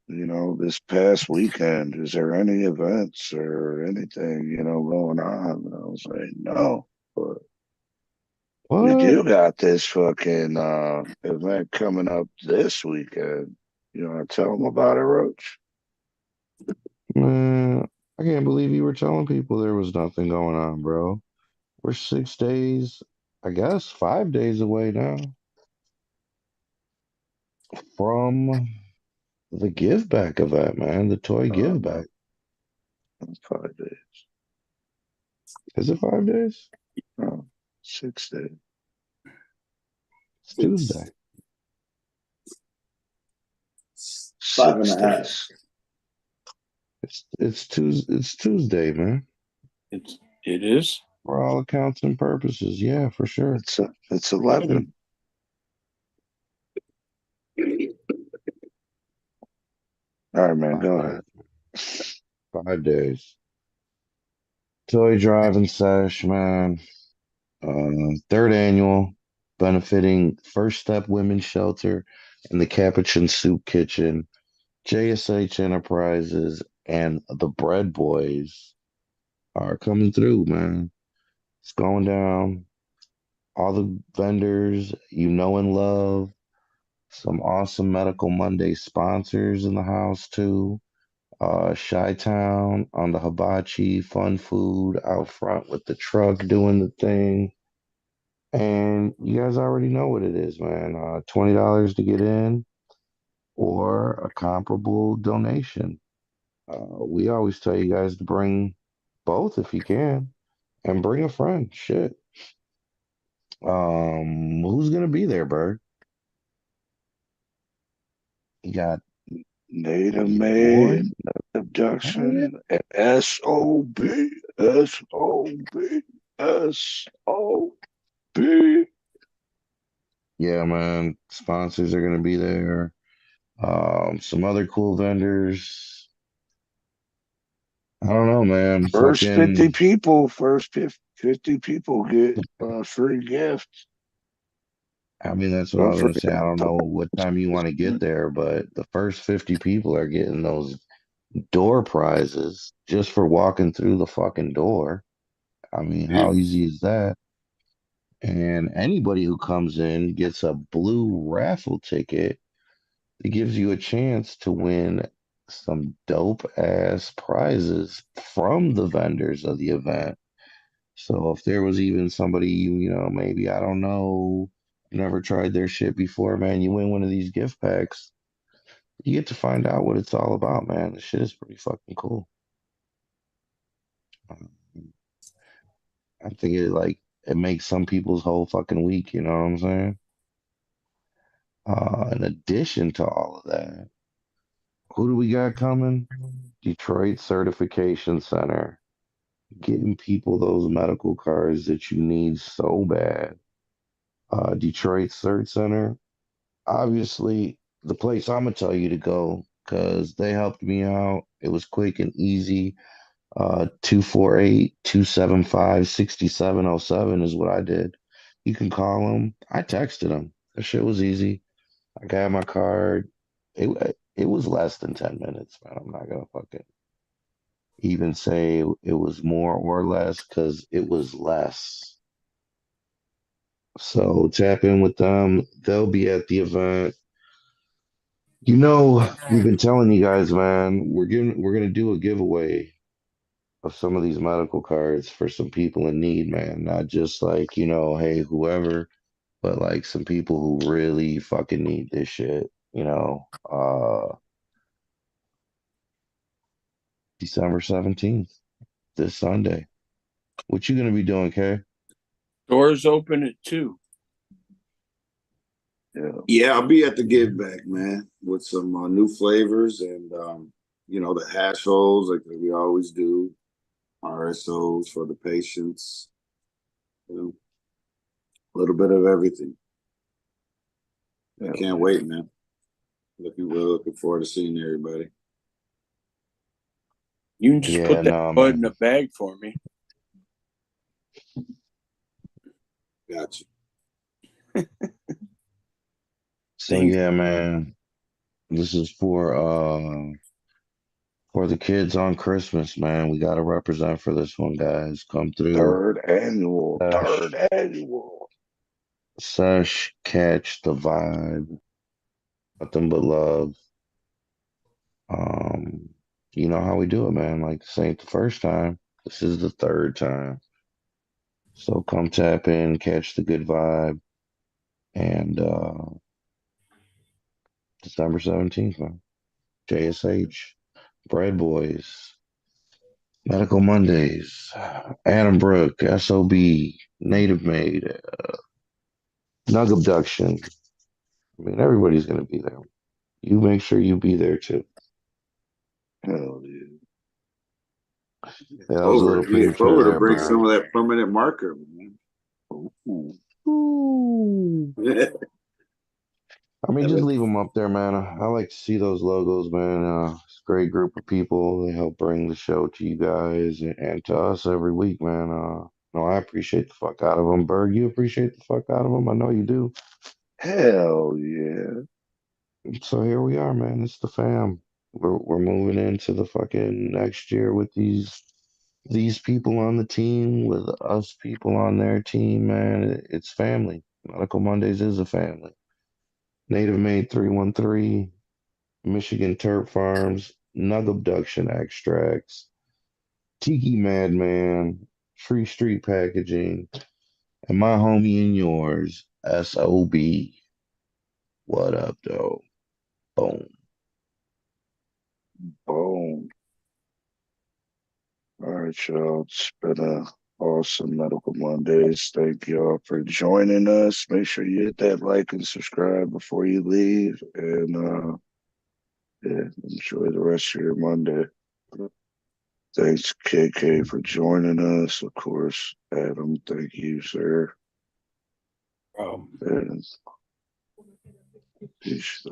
you know, this past weekend. Is there any events or anything, you know, going on? And I was like, no, but we do got this fucking event coming up this weekend. You want to tell them about it, Roach? Man, I can't believe you were telling people there was nothing going on, bro. We're 6 days, I guess 5 days away now from the Give Back event, man. The toy Give Back. 5 days. Is it 5 days? No, 6 days. It's Tuesday. 5.5. It's Tuesday, man. It is. For all accounts and purposes, yeah, for sure. It's 11. All right, man, go ahead. 5 days. Toy driving sesh, man. 3rd annual, benefiting First Step Women's Shelter and the Capuchin Soup Kitchen, JSH Enterprises, and the Bread Boys are coming through, man. It's going down. All the vendors you know and love. Some awesome Medical Monday sponsors in the house, too. Chi-Town on the hibachi, fun food out front with the truck doing the thing. And you guys already know what it is, man. $20 to get in or a comparable donation. We always tell you guys to bring both if you can, and bring a friend. Shit. Who's gonna be there, Bird? You got Native Made, Abduction, SOB, SOB, SOB. Yeah, man. Sponsors are gonna be there. Some other cool vendors. I don't know, man. First 50 people get free gifts. I mean, that's what I Don't was gonna say. forget I don't know what time you want to get there, but the first 50 people are getting those door prizes just for walking through the fucking door. I mean, how easy is that? And anybody who comes in gets a blue raffle ticket. It gives you a chance to win some dope ass prizes from the vendors of the event. So if there was even somebody maybe I don't know, never tried their shit before, man, you win one of these gift packs, you get to find out what it's all about, man. The shit is pretty fucking cool. Um, I think it makes some people's whole fucking week, you know what I'm saying? In addition to all of that, who do we got coming? Detroit Certification Center. Getting people those medical cards that you need so bad. Detroit Cert Center, obviously the place I'm gonna tell you to go because they helped me out. It was quick and easy. 248-275-6707 is what I did. You can call them. I texted them. That shit was easy. I got my card. It was less than 10 minutes, man. I'm not gonna fucking even say it was more or less because it was less. So tap in with them. They'll be at the event. We've been telling you guys, man, we're gonna do a giveaway of some of these medical cards for some people in need, man. Not just like, hey, whoever, but like some people who really fucking need this shit, December 17th, this Sunday. What you gonna be doing, Kay? Doors open at 2. Yeah, I'll be at the give back, man, with some new flavors and the hash holes like we always do, RSOs for the patients, a little bit of everything. I can't wait, man. Looking forward to seeing everybody. You can just put that bud in a bag for me. Gotcha. So yeah, man, this is for the kids on Christmas, man. We gotta represent for this one, guys. Come through. Third annual. Sesh, catch the vibe. Nothing but love. You know how we do it, man. Like this ain't the first time. This is the third time. So come tap in, catch the good vibe, and December 17th, man. JSH, Bread Boys, Medical Mondays, Adam Brook, SOB, Native Made, Nug Abduction. I mean, everybody's gonna be there. You make sure you be there too. Hell yeah. Yeah, that was a little premature Clover there, to bring bro. some of that permanent marker, man. Ooh. I mean, just leave them up there, man. I like to see those logos, man. It's a great group of people. They help bring the show to you guys and to us every week, man. No, I appreciate the fuck out of them. Berg, you appreciate the fuck out of them. I know you do. Hell yeah. So here we are, man. It's the fam. We're moving into the fucking next year with these people on the team, with us people on their team, man. It's family. Medical Mondays is a family. Native Made 313, Michigan Turp Farms, Nug Abduction Extracts, Tiki Madman, Free Street Packaging, and my homie and yours, SOB. What up, though? Boom. Boom. All right, y'all. It's been a awesome Medical Mondays. Thank y'all for joining us. Make sure you hit that like and subscribe before you leave. And enjoy the rest of your Monday. Thanks, KK, for joining us. Of course, Adam, thank you, sir. And peace.